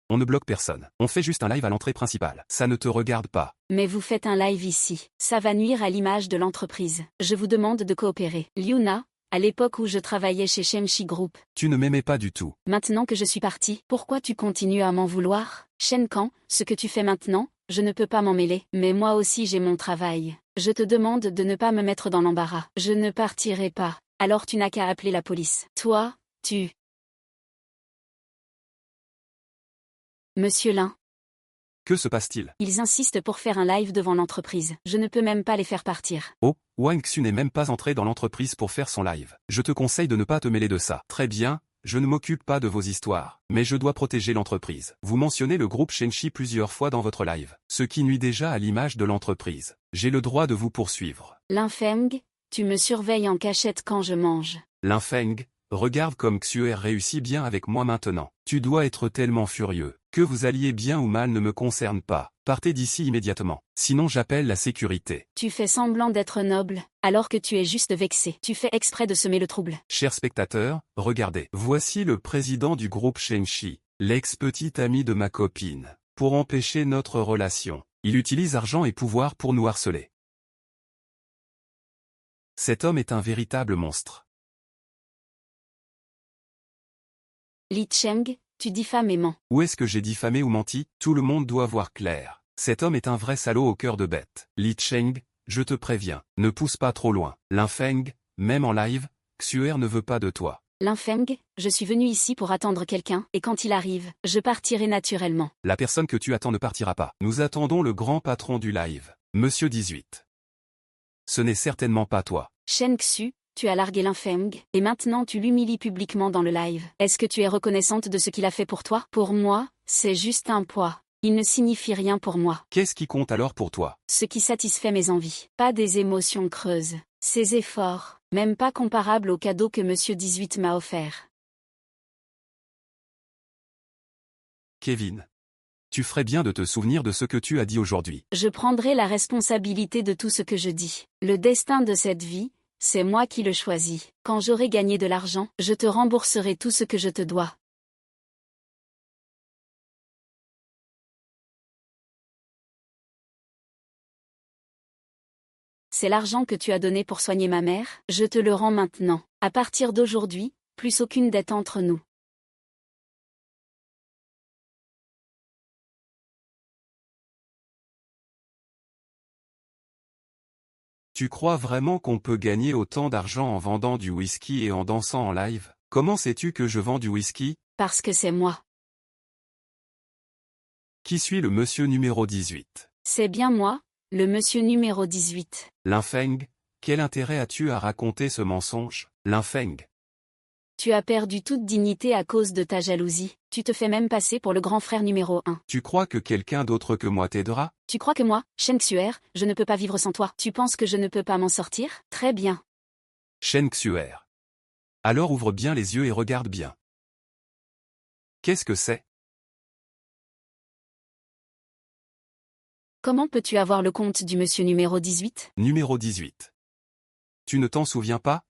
On ne bloque personne. On fait juste un live à l'entrée principale. Ça ne te regarde pas. Mais vous faites un live ici. Ça va nuire à l'image de l'entreprise. Je vous demande de coopérer. Liuna, à l'époque où je travaillais chez Shenchi Group. Tu ne m'aimais pas du tout. Maintenant que je suis partie, pourquoi tu continues à m'en vouloir? Shenkan, ce que tu fais maintenant, je ne peux pas m'en mêler. Mais moi aussi j'ai mon travail. Je te demande de ne pas me mettre dans l'embarras. Je ne partirai pas. Alors tu n'as qu'à appeler la police. Toi, tu... Monsieur Lin. Que se passe-t-il? Ils insistent pour faire un live devant l'entreprise. Je ne peux même pas les faire partir. Oh, Wang Xu n'est même pas entré dans l'entreprise pour faire son live. Je te conseille de ne pas te mêler de ça. Très bien, je ne m'occupe pas de vos histoires. Mais je dois protéger l'entreprise. Vous mentionnez le groupe Shenchi plusieurs fois dans votre live, ce qui nuit déjà à l'image de l'entreprise. J'ai le droit de vous poursuivre. Lin Feng, tu me surveilles en cachette quand je mange. Lin Feng, regarde comme Xuer réussit bien avec moi maintenant. Tu dois être tellement furieux. Que vous alliez bien ou mal ne me concerne pas. Partez d'ici immédiatement. Sinon j'appelle la sécurité. Tu fais semblant d'être noble, alors que tu es juste vexé. Tu fais exprès de semer le trouble. Chers spectateurs, regardez. Voici le président du groupe Shenchi, l'ex-petit ami de ma copine. Pour empêcher notre relation, il utilise argent et pouvoir pour nous harceler. Cet homme est un véritable monstre. Li Cheng, tu diffames et mens. Où est-ce que j'ai diffamé ou menti? Tout le monde doit voir clair. Cet homme est un vrai salaud au cœur de bête. Li Cheng, je te préviens, ne pousse pas trop loin. Lin Feng, même en live, Xuer ne veut pas de toi. Lin Feng, je suis venu ici pour attendre quelqu'un, et quand il arrive, je partirai naturellement. La personne que tu attends ne partira pas. Nous attendons le grand patron du live, Monsieur 18. Ce n'est certainement pas toi. Shen Xu, tu as largué Lin Feng, et maintenant tu l'humilies publiquement dans le live. Est-ce que tu es reconnaissante de ce qu'il a fait pour toi? Pour moi, c'est juste un poids. Il ne signifie rien pour moi. Qu'est-ce qui compte alors pour toi? Ce qui satisfait mes envies. Pas des émotions creuses. Ces efforts, même pas comparables au cadeau que Monsieur 18 m'a offert. Kevin. Tu ferais bien de te souvenir de ce que tu as dit aujourd'hui. Je prendrai la responsabilité de tout ce que je dis. Le destin de cette vie, c'est moi qui le choisis. Quand j'aurai gagné de l'argent, je te rembourserai tout ce que je te dois. C'est l'argent que tu as donné pour soigner ma mère, je te le rends maintenant. À partir d'aujourd'hui, plus aucune dette entre nous. Tu crois vraiment qu'on peut gagner autant d'argent en vendant du whisky et en dansant en live? Comment sais-tu que je vends du whisky? Parce que c'est moi. Qui suis le monsieur numéro 18? C'est bien moi, le monsieur numéro 18. Lin Feng, quel intérêt as-tu à raconter ce mensonge? Lin Feng. Tu as perdu toute dignité à cause de ta jalousie. Tu te fais même passer pour le grand frère numéro 1. Tu crois que quelqu'un d'autre que moi t'aidera? Tu crois que moi, Shen Xuer, je ne peux pas vivre sans toi? Tu penses que je ne peux pas m'en sortir? Très bien. Shen Xuer. Alors ouvre bien les yeux et regarde bien. Qu'est-ce que c'est? Comment peux-tu avoir le compte du monsieur numéro 18? Numéro 18. Tu ne t'en souviens pas?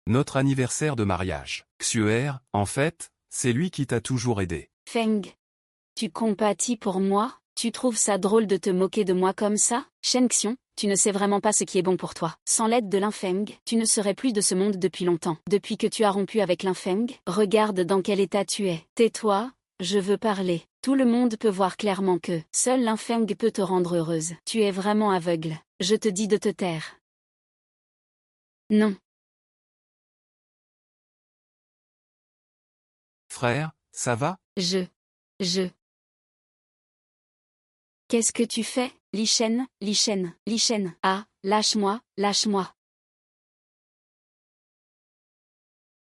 Notre anniversaire de mariage. Xuer, en fait, c'est lui qui t'a toujours aidé. Feng. Tu compatis pour moi? Tu trouves ça drôle de te moquer de moi comme ça? Shen Xiong, tu ne sais vraiment pas ce qui est bon pour toi. Sans l'aide de Lin Feng, tu ne serais plus de ce monde depuis longtemps. Depuis que tu as rompu avec Lin Feng, regarde dans quel état tu es. Tais-toi, je veux parler. Tout le monde peut voir clairement que seul Lin Feng peut te rendre heureuse. Tu es vraiment aveugle. Je te dis de te taire. Non. Frère, ça va? Je. Qu'est-ce que tu fais, Li Shen? Ah, lâche-moi.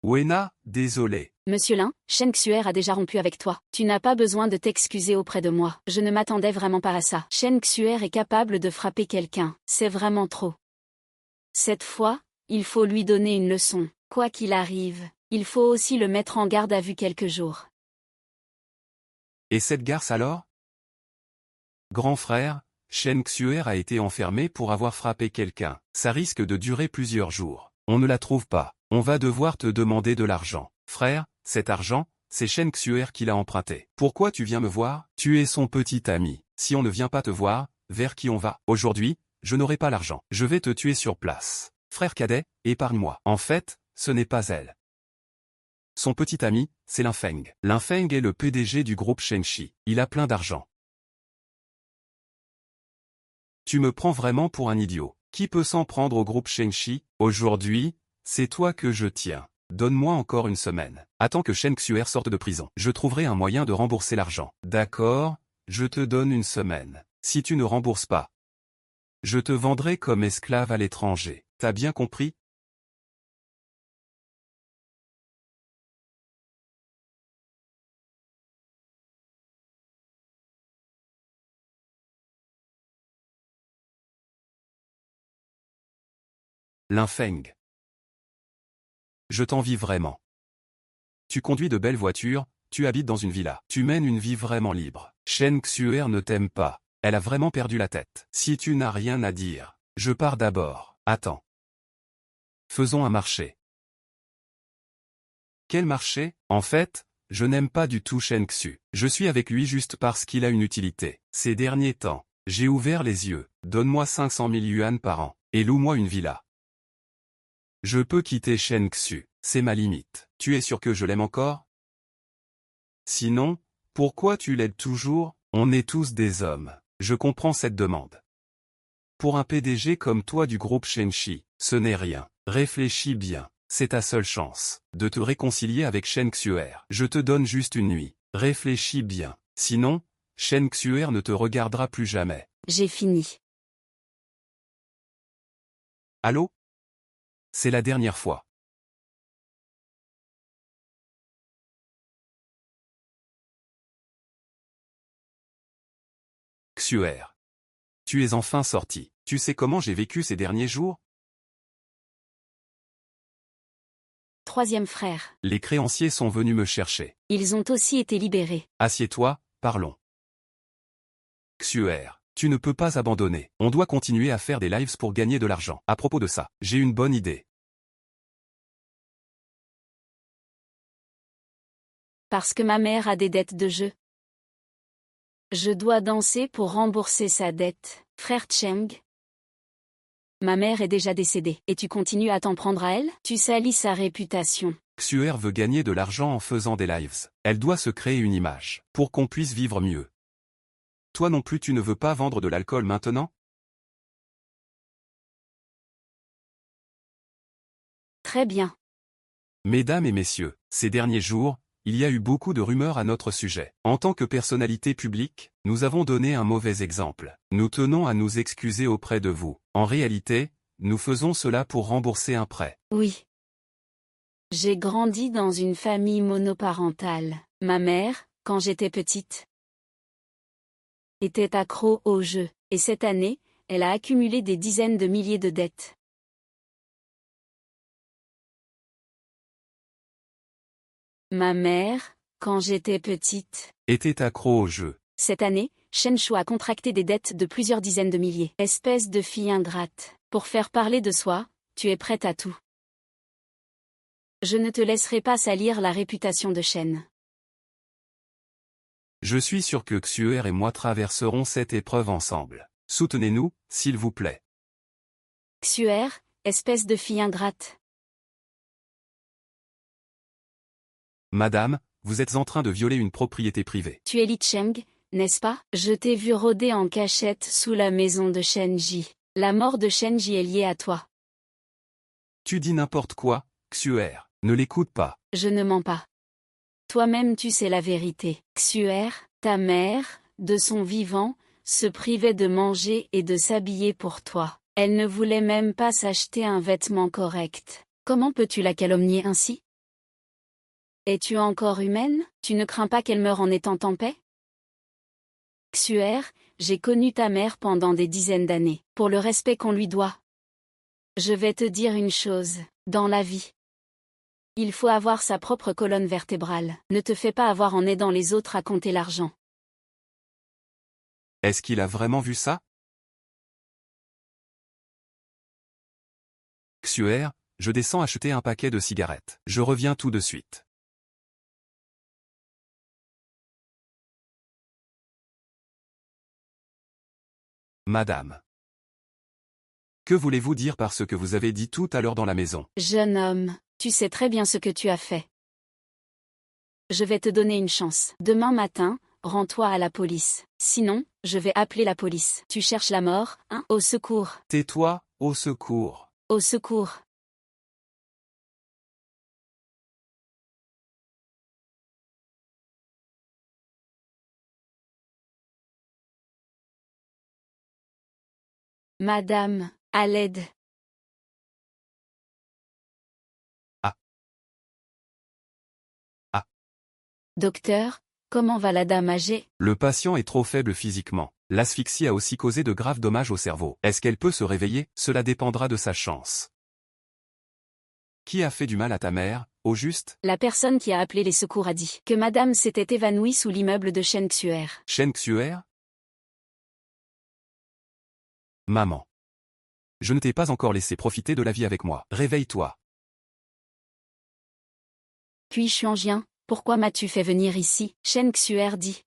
Wena, désolé. Monsieur Lin, Shen Xuer a déjà rompu avec toi. Tu n'as pas besoin de t'excuser auprès de moi. Je ne m'attendais vraiment pas à ça. Shen Xuer est capable de frapper quelqu'un. C'est vraiment trop. Cette fois, il faut lui donner une leçon. Quoi qu'il arrive, il faut aussi le mettre en garde à vue quelques jours. Et cette garce alors? Grand frère, Shen Xuer a été enfermé pour avoir frappé quelqu'un. Ça risque de durer plusieurs jours. On ne la trouve pas. On va devoir te demander de l'argent. Frère, cet argent, c'est Shen Xuer qui l'a emprunté. Pourquoi tu viens me voir? Tu es son petit ami. Si on ne vient pas te voir, vers qui on va? Aujourd'hui, je n'aurai pas l'argent. Je vais te tuer sur place. Frère cadet, épargne-moi. En fait, ce n'est pas elle. Son petit ami, c'est Lin Feng. Lin Feng est le PDG du groupe Shengxi. Il a plein d'argent. Tu me prends vraiment pour un idiot. Qui peut s'en prendre au groupe Shengxi? Aujourd'hui, c'est toi que je tiens. Donne-moi encore une semaine. Attends que Shen Xuer sorte de prison. Je trouverai un moyen de rembourser l'argent. D'accord, je te donne une semaine. Si tu ne rembourses pas, je te vendrai comme esclave à l'étranger. T'as bien compris? Lin Feng. Je t'envie vraiment. Tu conduis de belles voitures, tu habites dans une villa. Tu mènes une vie vraiment libre. Shen Xuer ne t'aime pas. Elle a vraiment perdu la tête. Si tu n'as rien à dire, je pars d'abord. Attends. Faisons un marché. Quel marché? En fait, je n'aime pas du tout Shen Xu. Je suis avec lui juste parce qu'il a une utilité. Ces derniers temps, j'ai ouvert les yeux. Donne-moi 500 000 yuan par an, et loue-moi une villa. Je peux quitter Shen Xu, c'est ma limite. Tu es sûr que je l'aime encore? Sinon, pourquoi tu l'aides toujours? On est tous des hommes. Je comprends cette demande. Pour un PDG comme toi du groupe Shengxi, ce n'est rien. Réfléchis bien. C'est ta seule chance de te réconcilier avec Shen Xuer. Je te donne juste une nuit. Réfléchis bien. Sinon, Shen Xuer ne te regardera plus jamais. J'ai fini. Allô? C'est la dernière fois. Xuer. Tu es enfin sorti. Tu sais comment j'ai vécu ces derniers jours? Troisième frère. Les créanciers sont venus me chercher. Ils ont aussi été libérés. Assieds-toi, parlons. Xuer, tu ne peux pas abandonner. On doit continuer à faire des lives pour gagner de l'argent. À propos de ça, j'ai une bonne idée. Parce que ma mère a des dettes de jeu. Je dois danser pour rembourser sa dette, frère Cheng. Ma mère est déjà décédée, et tu continues à t'en prendre à elle? Tu salis sa réputation. Xuer veut gagner de l'argent en faisant des lives. Elle doit se créer une image, pour qu'on puisse vivre mieux. Toi non plus tu ne veux pas vendre de l'alcool maintenant? Très bien. Mesdames et messieurs, ces derniers jours, il y a eu beaucoup de rumeurs à notre sujet. En tant que personnalité publique, nous avons donné un mauvais exemple. Nous tenons à nous excuser auprès de vous. En réalité, nous faisons cela pour rembourser un prêt. Oui. J'ai grandi dans une famille monoparentale. Ma mère, quand j'étais petite, était accro au jeu, et cette année, elle a accumulé des dizaines de milliers de dettes. Ma mère, quand j'étais petite, Était accro au jeu. cette année, Shen Shu a contracté des dettes de plusieurs dizaines de milliers. Espèce de fille ingrate. Pour faire parler de soi, tu es prête à tout. Je ne te laisserai pas salir la réputation de Shen. Je suis sûr que Xuer et moi traverserons cette épreuve ensemble. Soutenez-nous, s'il vous plaît. Xuer, espèce de fille ingrate. Madame, vous êtes en train de violer une propriété privée. Tu es Li Cheng, n'est-ce pas? Je t'ai vu rôder en cachette sous la maison de Shenji. La mort de Shenji est liée à toi. Tu dis n'importe quoi, Xuer. Ne l'écoute pas. Je ne mens pas. Toi-même tu sais la vérité. Xuer, ta mère, de son vivant, se privait de manger et de s'habiller pour toi. Elle ne voulait même pas s'acheter un vêtement correct. Comment peux-tu la calomnier ainsi? Es-tu encore humaine? Tu ne crains pas qu'elle meure en étant en paix? Xuer, j'ai connu ta mère pendant des dizaines d'années, pour le respect qu'on lui doit. Je vais te dire une chose, dans la vie, il faut avoir sa propre colonne vertébrale. Ne te fais pas avoir en aidant les autres à compter l'argent. Est-ce qu'il a vraiment vu ça? Xuer, je descends acheter un paquet de cigarettes. Je reviens tout de suite. Madame. Que voulez-vous dire par ce que vous avez dit tout à l'heure dans la maison? Jeune homme, tu sais très bien ce que tu as fait. Je vais te donner une chance. Demain matin, rends-toi à la police. Sinon, je vais appeler la police. Tu cherches la mort, hein? Au secours. Tais-toi, au secours. Au secours. Madame, à l'aide. Ah. Ah. Docteur, comment va la dame âgée? Le patient est trop faible physiquement. L'asphyxie a aussi causé de graves dommages au cerveau. Est-ce qu'elle peut se réveiller? Cela dépendra de sa chance. Qui a fait du mal à ta mère, au juste? La personne qui a appelé les secours a dit que madame s'était évanouie sous l'immeuble de Shen Xuer. Shen Xuer? Maman. Je ne t'ai pas encore laissé profiter de la vie avec moi. Réveille-toi. Puis Xuanjian, pourquoi m'as-tu fait venir ici? Shen Xuer dit.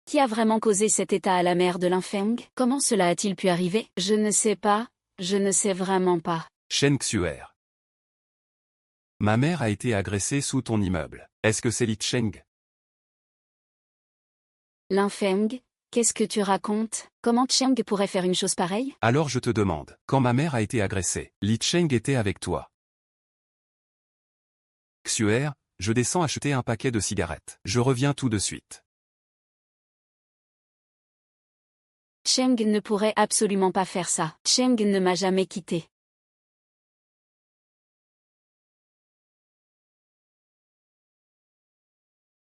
Qui a vraiment causé cet état à la mère de Linfeng? Comment cela a-t-il pu arriver? Je ne sais pas, je ne sais vraiment pas. Shen Xuer. Ma mère a été agressée sous ton immeuble. Est-ce que c'est Li Cheng? Linfeng, qu'est-ce que tu racontes? Comment Cheng pourrait faire une chose pareille? Alors je te demande, quand ma mère a été agressée, Li Cheng était avec toi. Xuer, je descends acheter un paquet de cigarettes. Je reviens tout de suite. Cheng ne pourrait absolument pas faire ça. Cheng ne m'a jamais quitté.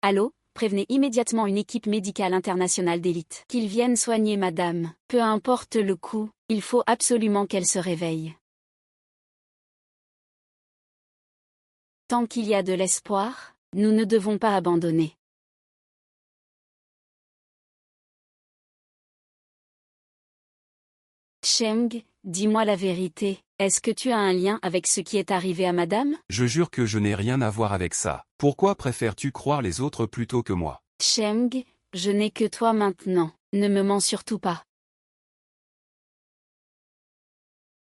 Allô, prévenez immédiatement une équipe médicale internationale d'élite. Qu'ils viennent soigner madame. Peu importe le coût, il faut absolument qu'elle se réveille. Tant qu'il y a de l'espoir, nous ne devons pas abandonner. Cheng, dis-moi la vérité, est-ce que tu as un lien avec ce qui est arrivé à madame? Je jure que je n'ai rien à voir avec ça. Pourquoi préfères-tu croire les autres plutôt que moi? Cheng, je n'ai que toi maintenant, ne me mens surtout pas.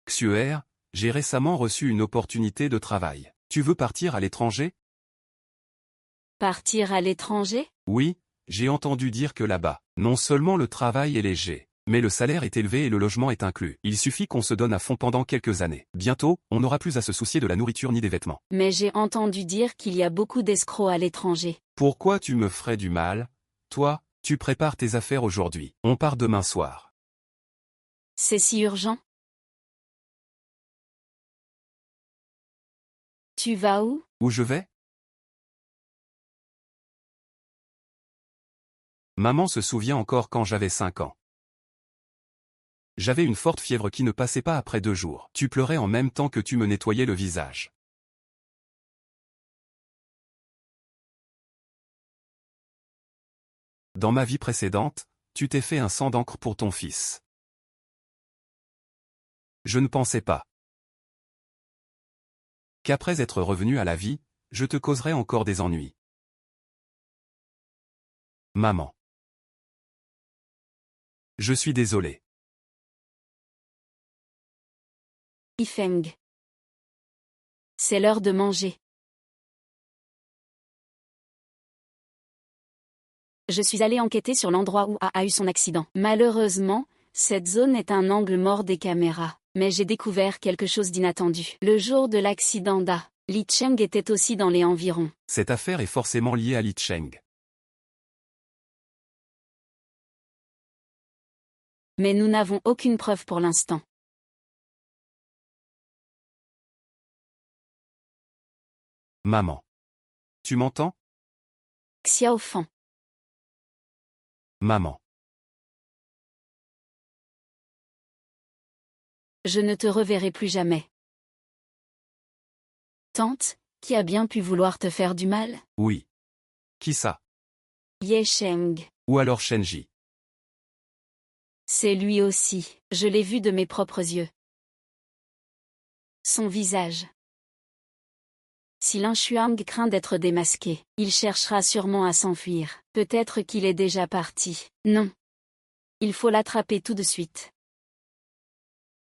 Xuer, j'ai récemment reçu une opportunité de travail. Tu veux partir à l'étranger? Partir à l'étranger? Oui, j'ai entendu dire que là-bas, non seulement le travail est léger, mais le salaire est élevé et le logement est inclus. Il suffit qu'on se donne à fond pendant quelques années. Bientôt, on n'aura plus à se soucier de la nourriture ni des vêtements. Mais j'ai entendu dire qu'il y a beaucoup d'escrocs à l'étranger. Pourquoi tu me ferais du mal? Toi, tu prépares tes affaires aujourd'hui. On part demain soir. C'est si urgent? Tu vas où? Où je vais? Maman se souvient encore quand j'avais 5 ans. J'avais une forte fièvre qui ne passait pas après 2 jours. Tu pleurais en même temps que tu me nettoyais le visage. Dans ma vie précédente, tu t'es fait un sang d'encre pour ton fils. Je ne pensais pas qu'après être revenu à la vie, je te causerais encore des ennuis. Maman. Je suis désolé. Yifeng. C'est l'heure de manger. Je suis allé enquêter sur l'endroit où a eu son accident. Malheureusement, cette zone est un angle mort des caméras. Mais j'ai découvert quelque chose d'inattendu. Le jour de l'accident Li Cheng était aussi dans les environs. Cette affaire est forcément liée à Li Cheng. Mais nous n'avons aucune preuve pour l'instant. Maman. Tu m'entends? Xiaofan. Maman. Je ne te reverrai plus jamais. Tante, qui a bien pu vouloir te faire du mal? Oui. Qui ça? Ye Sheng. Ou alors Shenji. C'est lui aussi, je l'ai vu de mes propres yeux. Son visage. Si Lin Xuang craint d'être démasqué, il cherchera sûrement à s'enfuir. Peut-être qu'il est déjà parti. Non. il faut l'attraper tout de suite.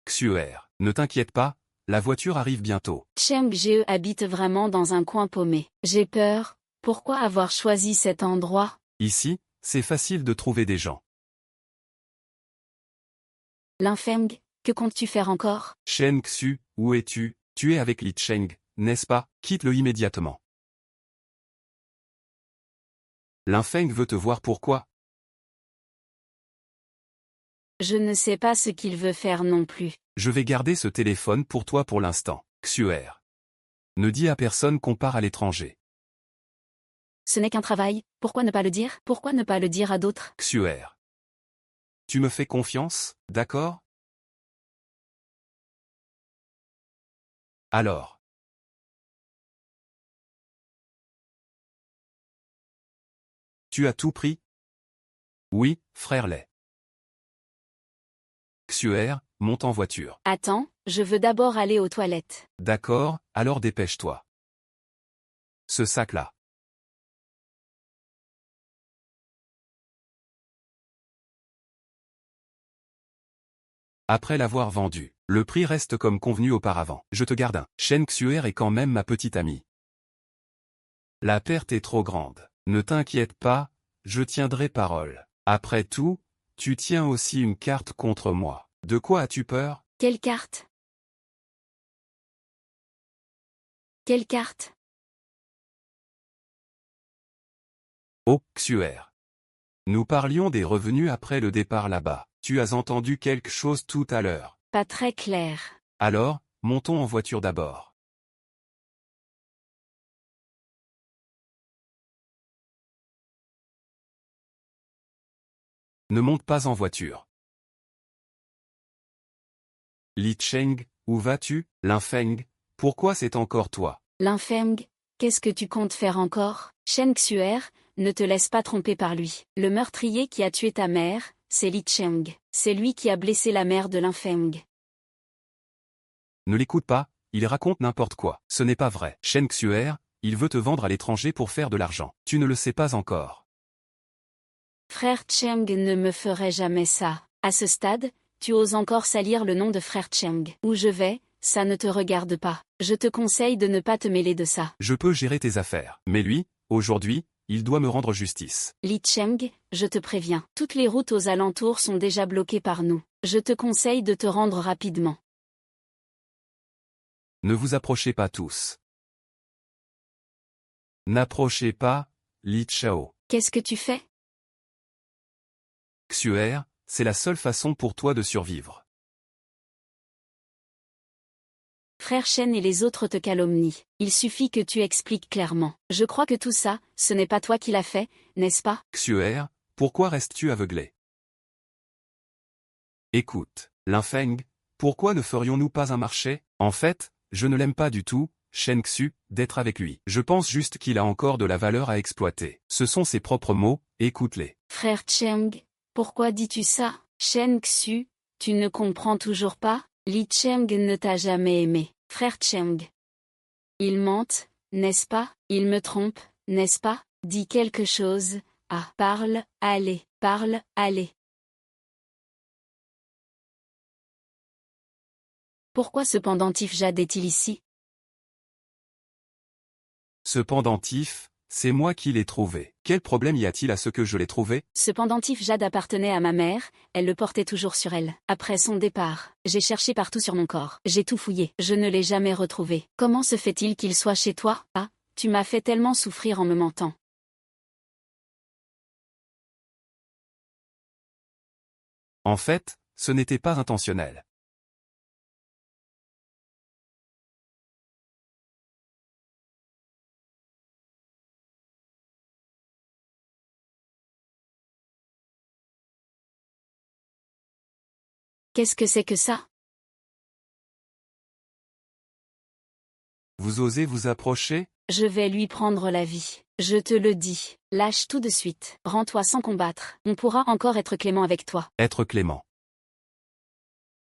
Xuer, ne t'inquiète pas, la voiture arrive bientôt. Cheng Ge habite vraiment dans un coin paumé. J'ai peur, pourquoi avoir choisi cet endroit? Ici, c'est facile de trouver des gens. Linfeng, que comptes-tu faire encore? Shen Xu, où es-tu? Tu es avec Li Cheng, n'est-ce pas? Quitte-le immédiatement. Linfeng veut te voir pourquoi? Je ne sais pas ce qu'il veut faire non plus. Je vais garder ce téléphone pour toi pour l'instant. Xuer. Ne dis à personne qu'on part à l'étranger. Ce n'est qu'un travail, pourquoi ne pas le dire? Pourquoi ne pas le dire à d'autres? Xuer. Tu me fais confiance, d'accord? Alors. Tu as tout pris? Oui, frère Lay. Xuer, monte en voiture. Attends, je veux d'abord aller aux toilettes. D'accord, alors dépêche-toi. Ce sac-là. Après l'avoir vendu, le prix reste comme convenu auparavant. Je te garde un. Shen Xuer est quand même ma petite amie. La perte est trop grande. Ne t'inquiète pas, je tiendrai parole. Après tout, tu tiens aussi une carte contre moi. De quoi as-tu peur? Quelle carte? Quelle carte? Oh, Xuer. Nous parlions des revenus après le départ là-bas. Tu as entendu quelque chose tout à l'heure. Pas très clair. Alors, montons en voiture d'abord. Ne monte pas en voiture. Li Cheng, où vas-tu? Linfeng, pourquoi c'est encore toi? Linfeng, qu'est-ce que tu comptes faire encore? Shen Xuer, ne te laisse pas tromper par lui. Le meurtrier qui a tué ta mère, c'est Li Cheng. C'est lui qui a blessé la mère de Linfeng. Ne l'écoute pas, il raconte n'importe quoi. Ce n'est pas vrai. Shen Xuer, il veut te vendre à l'étranger pour faire de l'argent. Tu ne le sais pas encore. Frère Cheng ne me ferait jamais ça. À ce stade, tu oses encore salir le nom de frère Cheng. Où je vais, ça ne te regarde pas. Je te conseille de ne pas te mêler de ça. Je peux gérer tes affaires. Mais lui, aujourd'hui, il doit me rendre justice. Li Cheng, je te préviens. Toutes les routes aux alentours sont déjà bloquées par nous. Je te conseille de te rendre rapidement. Ne vous approchez pas tous. N'approchez pas, Li Chao. Qu'est-ce que tu fais? Xuer, c'est la seule façon pour toi de survivre. Frère Shen et les autres te calomnient. Il suffit que tu expliques clairement. Je crois que tout ça, ce n'est pas toi qui l'as fait, n'est-ce pas? Xuer, pourquoi restes-tu aveuglé? Écoute, Linfeng, pourquoi ne ferions-nous pas un marché? En fait, je ne l'aime pas du tout, Shen Xu, d'être avec lui. Je pense juste qu'il a encore de la valeur à exploiter. Ce sont ses propres mots, écoute-les. Frère Cheng, pourquoi dis-tu ça? Shen Xu, tu ne comprends toujours pas? Li Cheng ne t'a jamais aimé, frère Cheng. Il mente, n'est-ce pas? Il me trompe, n'est-ce pas? Dis quelque chose. Ah, parle, allez, parle, allez. Pourquoi ce pendentif Jade est-il ici? Ce pendentif, c'est moi qui l'ai trouvé. Quel problème y a-t-il à ce que je l'ai trouvé? Ce pendentif Jade appartenait à ma mère, elle le portait toujours sur elle. Après son départ, j'ai cherché partout sur mon corps. J'ai tout fouillé, je ne l'ai jamais retrouvé. Comment se fait-il qu'il soit chez toi? Ah, tu m'as fait tellement souffrir en me mentant. En fait, ce n'était pas intentionnel. Qu'est-ce que c'est que ça? Vous osez vous approcher? Je vais lui prendre la vie. Je te le dis. Lâche tout de suite. Rends-toi sans combattre. On pourra encore être clément avec toi. Être clément.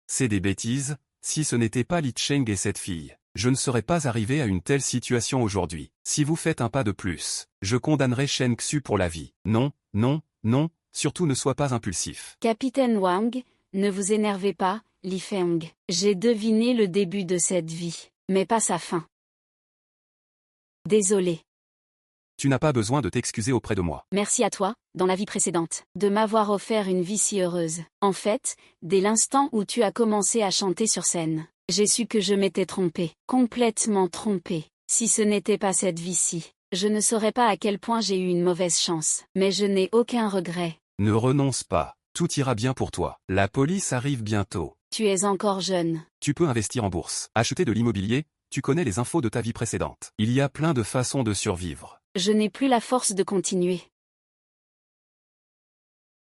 C'est des bêtises, si ce n'était pas Li Cheng et cette fille, je ne serais pas arrivé à une telle situation aujourd'hui. Si vous faites un pas de plus, je condamnerai Shen Xu pour la vie. Non, non, non, Surtout ne sois pas impulsif. Capitaine Wang, ne vous énervez pas, Li Feng. J'ai deviné le début de cette vie, mais pas sa fin. Désolé. Tu n'as pas besoin de t'excuser auprès de moi. Merci à toi, dans la vie précédente, de m'avoir offert une vie si heureuse. En fait, dès l'instant où tu as commencé à chanter sur scène, j'ai su que je m'étais trompée, complètement trompée. Si ce n'était pas cette vie-ci, je ne saurais pas à quel point j'ai eu une mauvaise chance. Mais je n'ai aucun regret. Ne renonce pas, tout ira bien pour toi. La police arrive bientôt. Tu es encore jeune. Tu peux investir en bourse, acheter de l'immobilier, tu connais les infos de ta vie précédente. Il y a plein de façons de survivre. Je n'ai plus la force de continuer.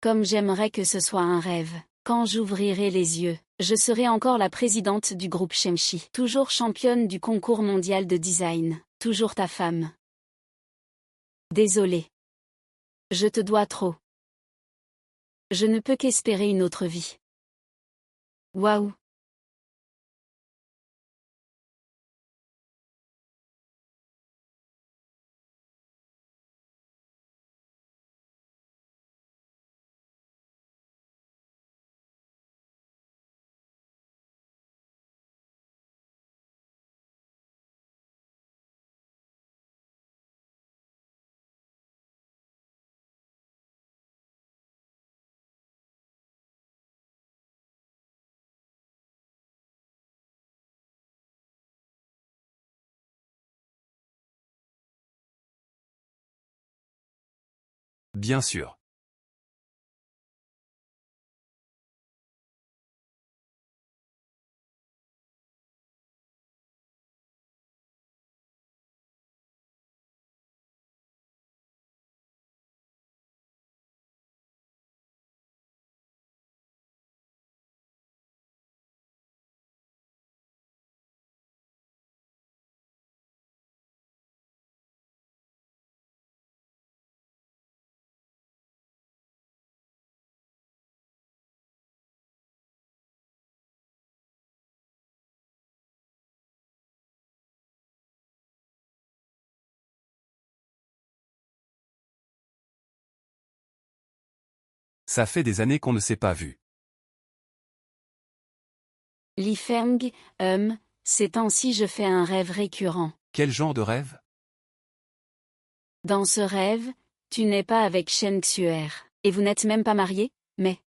Comme j'aimerais que ce soit un rêve. Quand j'ouvrirai les yeux, je serai encore la présidente du groupe Shemshi. Toujours championne du concours mondial de design. Toujours ta femme. Désolé. Je te dois trop. Je ne peux qu'espérer une autre vie. Waouh. Bien sûr. Ça fait des années qu'on ne s'est pas vu. Li Feng, ces temps-ci je fais un rêve récurrent. Quel genre de rêve? Dans ce rêve, tu n'es pas avec Shen Xuer, et vous n'êtes même pas mariés, mais